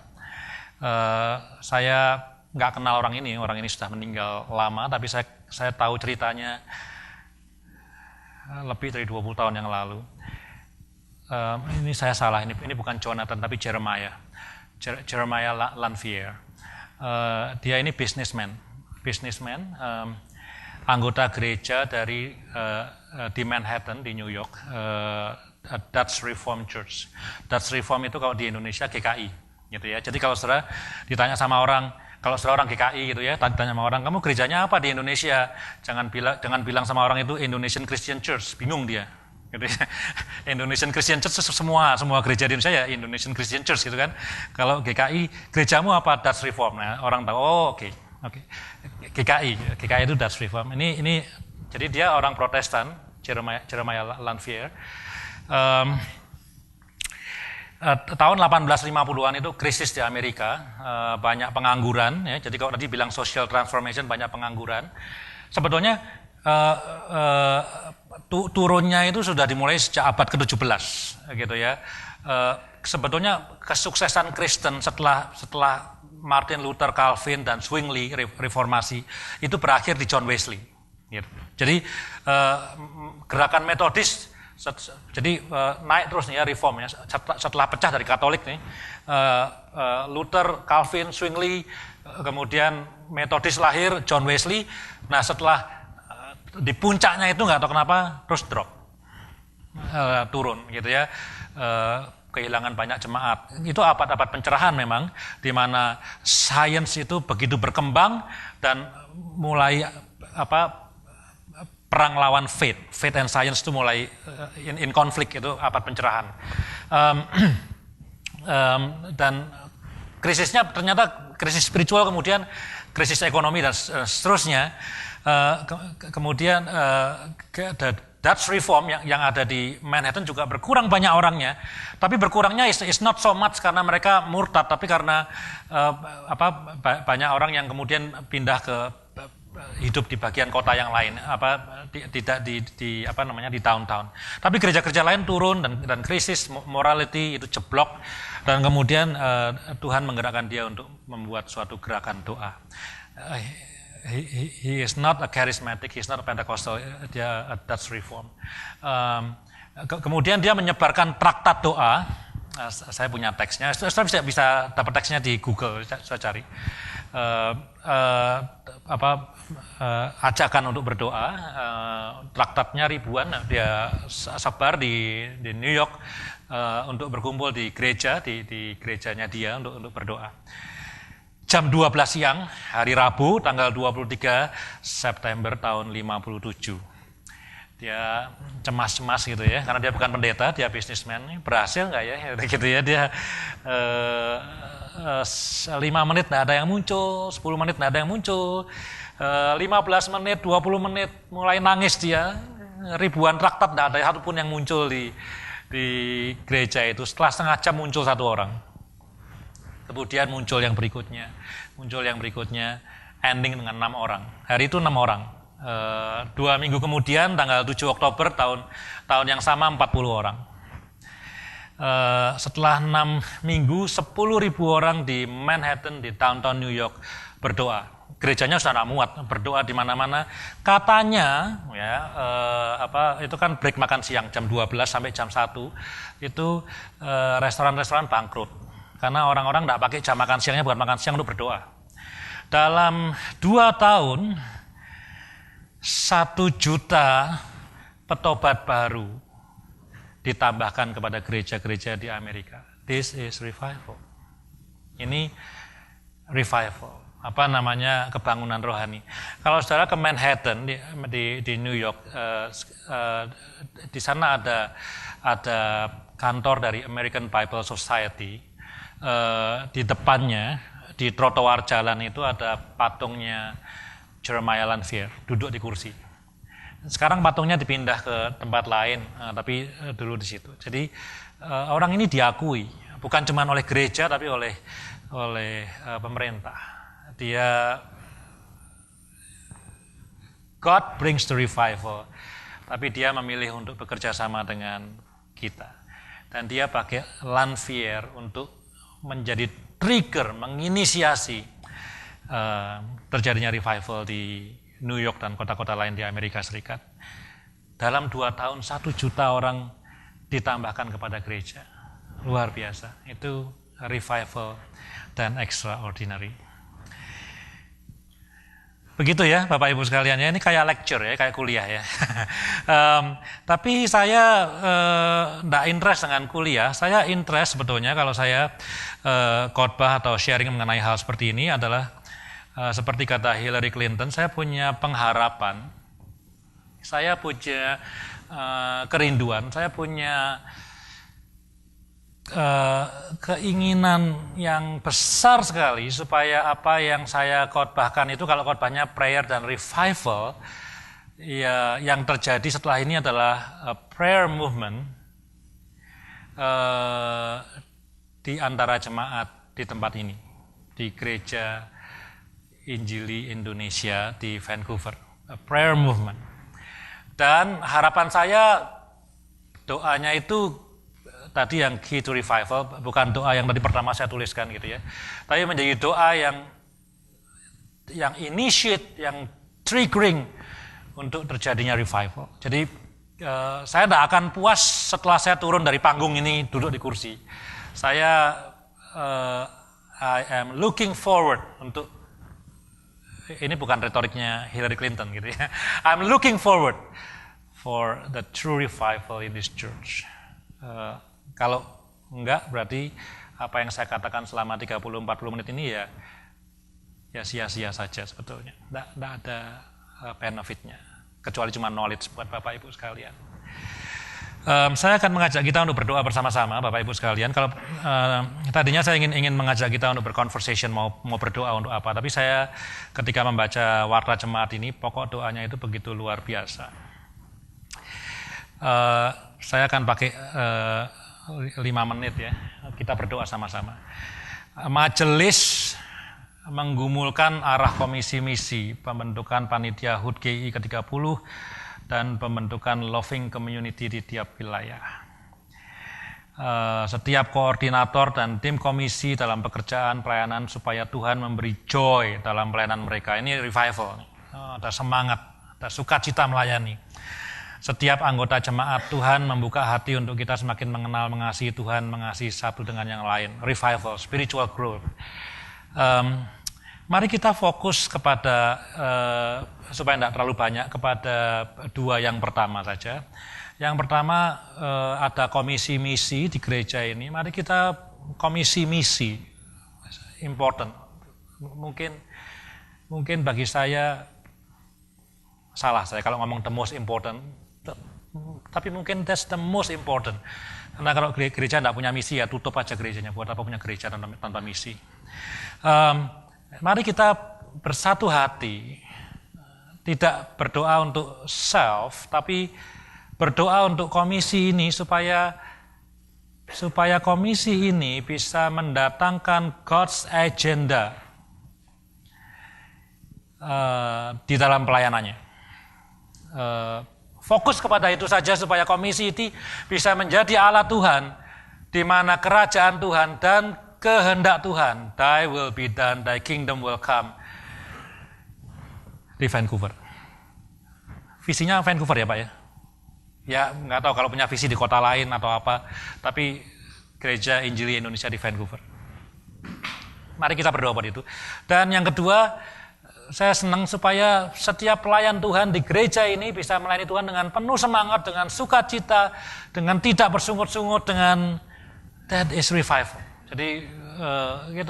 Saya nggak kenal orang ini sudah meninggal lama, tapi saya tahu ceritanya lebih dari 20 tahun yang lalu. Ini saya salah, ini bukan Jonathan tapi Jeremiah Lanphier. Dia ini businessman, anggota gereja dari di Manhattan di New York, Dutch Reformed Church. Dutch Reformed itu kalau di Indonesia GKI, gitu ya. Jadi kalau saudara ditanya sama orang, kalau saudara orang GKI gitu ya, tanya sama orang, kamu gerejanya apa di Indonesia? Jangan bilang sama orang itu Indonesian Christian Church, bingung dia. Gitu ya. Indonesian Christian Church semua gereja di Indonesia ya Indonesian Christian Church gitu kan. Kalau GKI, gerejamu apa? Dutch Reformed. Nah, orang tahu, oh oke. GKI itu Dutch Reformed. Ini jadi dia orang Protestan, Jeremiah Lanphier. Tahun 1850-an itu krisis di Amerika, banyak pengangguran. Ya. Jadi kalau tadi bilang social transformation, banyak pengangguran. Sebetulnya turunnya itu sudah dimulai sejak abad ke-17, gitu ya. Sebetulnya kesuksesan Kristen setelah Martin Luther, Calvin, dan Zwingli reformasi itu berakhir di John Wesley. Gitu. Jadi gerakan metodis Jadi naik terus nih ya reform ya, setelah pecah dari Katolik nih, Luther, Calvin, Zwingli, kemudian Metodis lahir, John Wesley. Nah setelah di puncaknya itu nggak tahu kenapa terus drop, turun gitu ya, kehilangan banyak jemaat. Itu abad-abad pencerahan memang, di mana sains itu begitu berkembang dan mulai perang lawan faith and science itu mulai in konflik, itu abad pencerahan. Dan krisisnya ternyata krisis spiritual, kemudian krisis ekonomi dan seterusnya. Kemudian Dutch Reform yang ada di Manhattan juga berkurang banyak orangnya, tapi berkurangnya is not so much karena mereka murtad, tapi karena banyak orang yang kemudian pindah ke hidup di bagian kota yang lain, tidak di downtown. Tapi gereja-gereja lain turun dan krisis morality itu jeblok, dan kemudian Tuhan menggerakkan dia untuk membuat suatu gerakan doa. He is not a charismatic, he is not a Pentecostal, dia a Dutch Reform. Kemudian dia menyebarkan traktat doa. Saya punya teksnya, saya bisa dapat teksnya di Google, saya cari. Ajakan untuk berdoa, traktatnya ribuan, dia sebar di New York untuk berkumpul di gereja, di gerejanya dia untuk berdoa. Jam 12 siang, hari Rabu, tanggal 23 September tahun 57. Dia cemas-cemas gitu ya, karena dia bukan pendeta, dia bisnismen. Berhasil nggak ya? Gitu ya, dia 5 menit nggak ada yang muncul, 10 menit nggak ada yang muncul, 15 menit, 20 menit mulai nangis dia. Ribuan traktat nggak ada satupun yang muncul di gereja itu. Setelah setengah jam muncul satu orang. Kemudian muncul yang berikutnya, ending dengan 6 orang. Hari itu 6 orang. 2 minggu kemudian, tanggal 7 Oktober tahun yang sama, 40 orang. Setelah 6 minggu, 10.000 orang di Manhattan, di downtown New York berdoa. Gerejanya sudah tidak muat, berdoa di mana-mana. Katanya, ya, itu kan break makan siang jam 12 sampai jam 1, itu restoran-restoran bangkrut. Karena orang-orang tidak pakai jam makan siangnya buat makan siang, untuk berdoa. Dalam 2 tahun, 1 juta petobat baru ditambahkan kepada gereja-gereja di Amerika. This is revival. Ini revival. Kebangunan rohani. Kalau saudara ke Manhattan di New York, di sana ada kantor dari American Bible Society. Di depannya, di trotoar jalan itu ada patungnya Jeremiah Lanphier, duduk di kursi. Sekarang patungnya dipindah ke tempat lain, tapi dulu di situ. Jadi orang ini diakui, bukan cuma oleh gereja, tapi oleh pemerintah. God brings the revival, tapi dia memilih untuk bekerja sama dengan kita. Dan dia pakai Lanphier untuk menjadi trigger, menginisiasi terjadinya revival di New York dan kota-kota lain di Amerika Serikat. Dalam 2 tahun 1 juta orang ditambahkan kepada gereja. Luar biasa, itu revival dan extraordinary. Begitu ya Bapak Ibu sekalian ya, ini kayak lecture ya, kayak kuliah ya. Tapi saya enggak interest dengan kuliah, saya interest sebetulnya kalau saya khotbah atau sharing mengenai hal seperti ini adalah seperti kata Hillary Clinton, saya punya pengharapan, saya punya kerinduan, saya punya keinginan yang besar sekali supaya apa yang saya khotbahkan itu, kalau khotbahnya prayer dan revival, ya yang terjadi setelah ini adalah prayer movement di antara jemaat di tempat ini, di Gereja Injili Indonesia di Vancouver, prayer movement. Dan harapan saya doanya itu tadi yang key to revival, bukan doa yang tadi pertama saya tuliskan gitu ya, tapi menjadi doa yang initiate, yang triggering untuk terjadinya revival. Jadi Saya tidak akan puas setelah saya turun dari panggung ini duduk di kursi. Saya I am looking forward untuk, ini bukan retoriknya Hillary Clinton gitu ya. I'm looking forward for the true revival in this church. Kalau enggak, berarti apa yang saya katakan selama 30-40 menit ini ya sia-sia saja sebetulnya. Tidak ada benefitnya, kecuali cuma knowledge buat Bapak Ibu sekalian. Saya akan mengajak kita untuk berdoa bersama-sama, Bapak Ibu sekalian. Kalau tadinya saya ingin mengajak kita untuk berconversation, mau berdoa untuk apa, tapi saya ketika membaca warta jemaat ini, pokok doanya itu begitu luar biasa. Saya akan pakai 5 menit ya, kita berdoa sama-sama. Majelis menggumulkan arah komisi misi, pembentukan panitia HUT GI ke-30, dan pembentukan loving community di tiap wilayah. Setiap koordinator dan tim komisi dalam pekerjaan pelayanan supaya Tuhan memberi joy dalam pelayanan mereka. Ini revival, ada semangat, ada sukacita melayani. Setiap anggota jemaat, Tuhan membuka hati untuk kita semakin mengenal, mengasihi Tuhan, mengasihi satu dengan yang lain. Revival, spiritual growth. Mari kita fokus kepada, supaya tidak terlalu banyak, kepada 2 yang pertama saja. Yang pertama ada komisi misi di gereja ini. Mari kita komisi misi, important. Mungkin bagi saya, salah saya kalau ngomong the most important, tapi mungkin that's the most important. Karena kalau gereja tidak punya misi ya tutup aja gerejanya, buat apa punya gereja tanpa misi. Mari kita bersatu hati, tidak berdoa untuk self, tapi berdoa untuk komisi ini supaya komisi ini bisa mendatangkan God's agenda di dalam pelayanannya. Fokus kepada itu saja supaya komisi ini bisa menjadi alat Tuhan, di mana kerajaan Tuhan dan kehendak Tuhan, thy will be done, thy kingdom will come, di Vancouver. Visinya Vancouver ya Pak ya? Ya nggak tahu kalau punya visi di kota lain atau apa, tapi Gereja Injili Indonesia di Vancouver. Mari kita berdoa buat itu. Dan yang kedua, saya senang supaya setiap pelayan Tuhan di gereja ini bisa melayani Tuhan dengan penuh semangat, dengan sukacita, dengan tidak bersungut-sungut, dengan that is revival. Jadi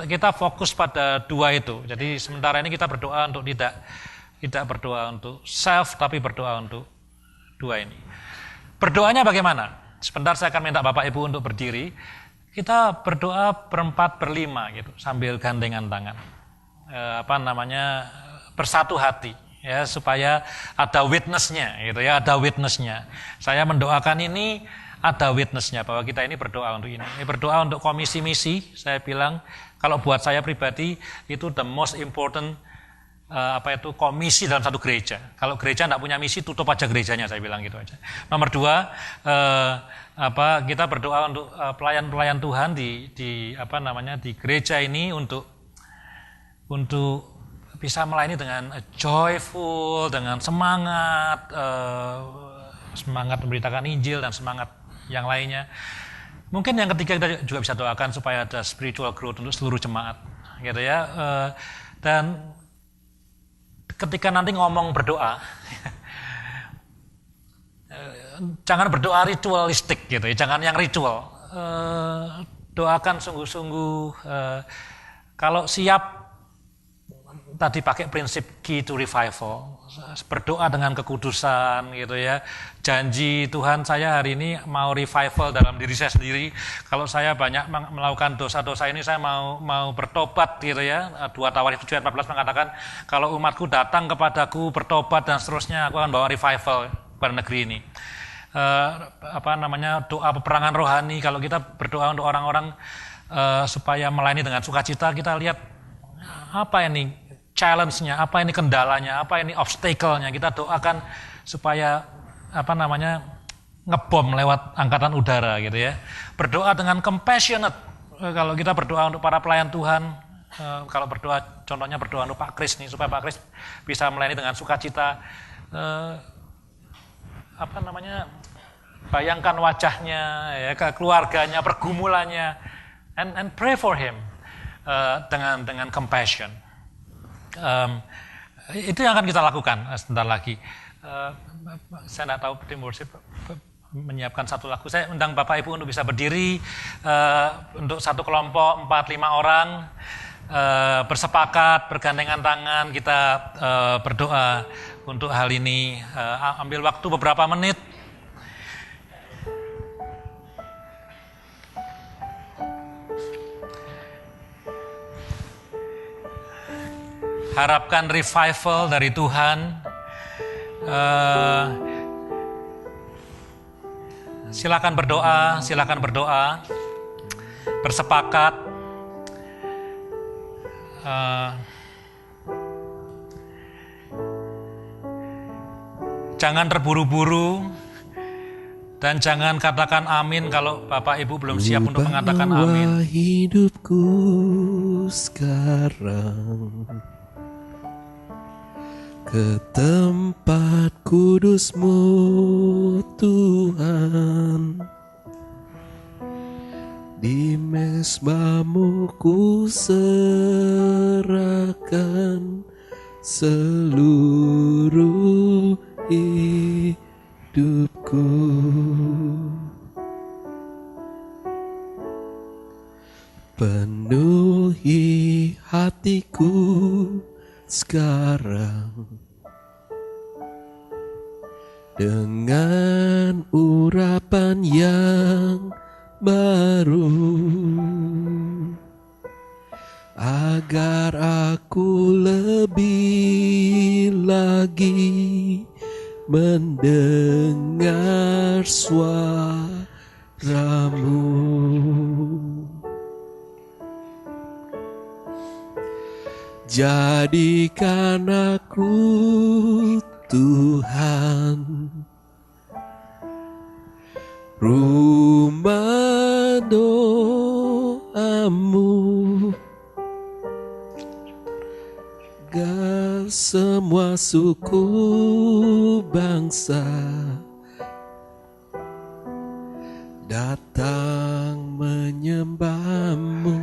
kita fokus pada 2 itu. Jadi sementara ini kita berdoa untuk tidak berdoa untuk self, tapi berdoa untuk 2 ini. Berdoanya bagaimana? Sebentar saya akan minta Bapak Ibu untuk berdiri. Kita berdoa berempat, berlima gitu, sambil gandengan tangan. Bersatu hati. Ya, supaya ada witness-nya gitu ya, ada witness-nya. Saya mendoakan ini ada witness-nya bahwa kita ini berdoa untuk ini. Berdoa untuk komisi misi, saya bilang kalau buat saya pribadi itu the most important komisi dalam satu gereja. Kalau gereja tidak punya misi, tutup aja gerejanya, saya bilang gitu aja. Nomor 2, kita berdoa untuk pelayan-pelayan Tuhan di gereja ini untuk bisa melayani dengan joyful, dengan semangat memberitakan Injil dan semangat yang lainnya. Mungkin yang ketiga kita juga bisa doakan supaya ada spiritual growth untuk seluruh jemaat, gitu ya. Dan ketika nanti ngomong berdoa, jangan berdoa ritualistik gitu ya, jangan yang ritual. Doakan sungguh-sungguh. Kalau siap, tadi pakai prinsip key to revival, berdoa dengan kekudusan gitu ya. Janji Tuhan, saya hari ini mau revival dalam diri saya sendiri. Kalau saya banyak melakukan dosa-dosa ini, saya mau bertobat gitu ya. 2 Tawarikh 7:14 mengatakan, kalau umatku datang kepadaku bertobat dan seterusnya, aku akan bawa revival pada negeri ini. Doa peperangan rohani. Kalau kita berdoa untuk orang-orang supaya melayani dengan sukacita, kita lihat apa ini challenge-nya, apa ini kendalanya, apa ini obstacle-nya. Kita doakan supaya ngebom lewat angkatan udara gitu ya. Berdoa dengan compassionate. Kalau kita berdoa untuk para pelayan Tuhan, kalau berdoa, contohnya berdoa untuk Pak Kris nih, supaya Pak Kris bisa melayani dengan sukacita. bayangkan wajahnya, ya, keluarganya, pergumulannya, and pray for him dengan compassion. Itu yang akan kita lakukan sebentar lagi. Saya tidak tahu tim worship menyiapkan satu lagu. Saya undang Bapak Ibu untuk bisa berdiri untuk satu kelompok 4-5 orang bersepakat, bergandengan tangan, kita berdoa untuk hal ini. Ambil waktu beberapa menit. Harapkan revival dari Tuhan. Silakan berdoa, bersepakat. Jangan terburu-buru dan jangan katakan amin kalau Bapak Ibu belum siap untuk mengatakan amin. Hidupku sekarang ke tempat kudus-Mu Tuhan, di mezbah-Mu ku serahkan seluruh hidupku. Penuhi hatiku sekarang dengan urapan yang baru, agar aku lebih lagi mendengar suara-Mu. Jadikan aku Tuhan rumah doa-Mu, agar semua suku bangsa datang menyembah-Mu.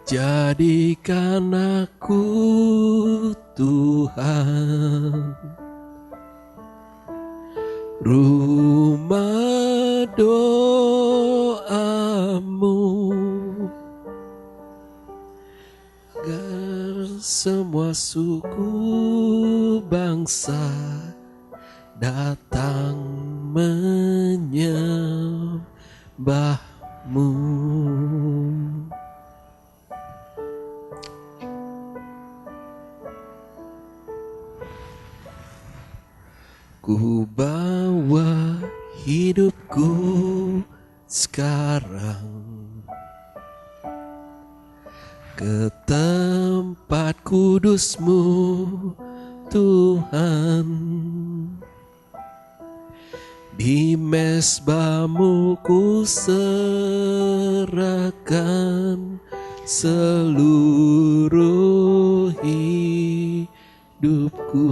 Jadikan aku Tuhan rumah doa-Mu, agar semua suku bangsa datang menyembah-Mu. Ku bawa hidupku sekarang ke tempat kudus-Mu Tuhan, di mezbah-Mu ku serahkan seluruh hidupku.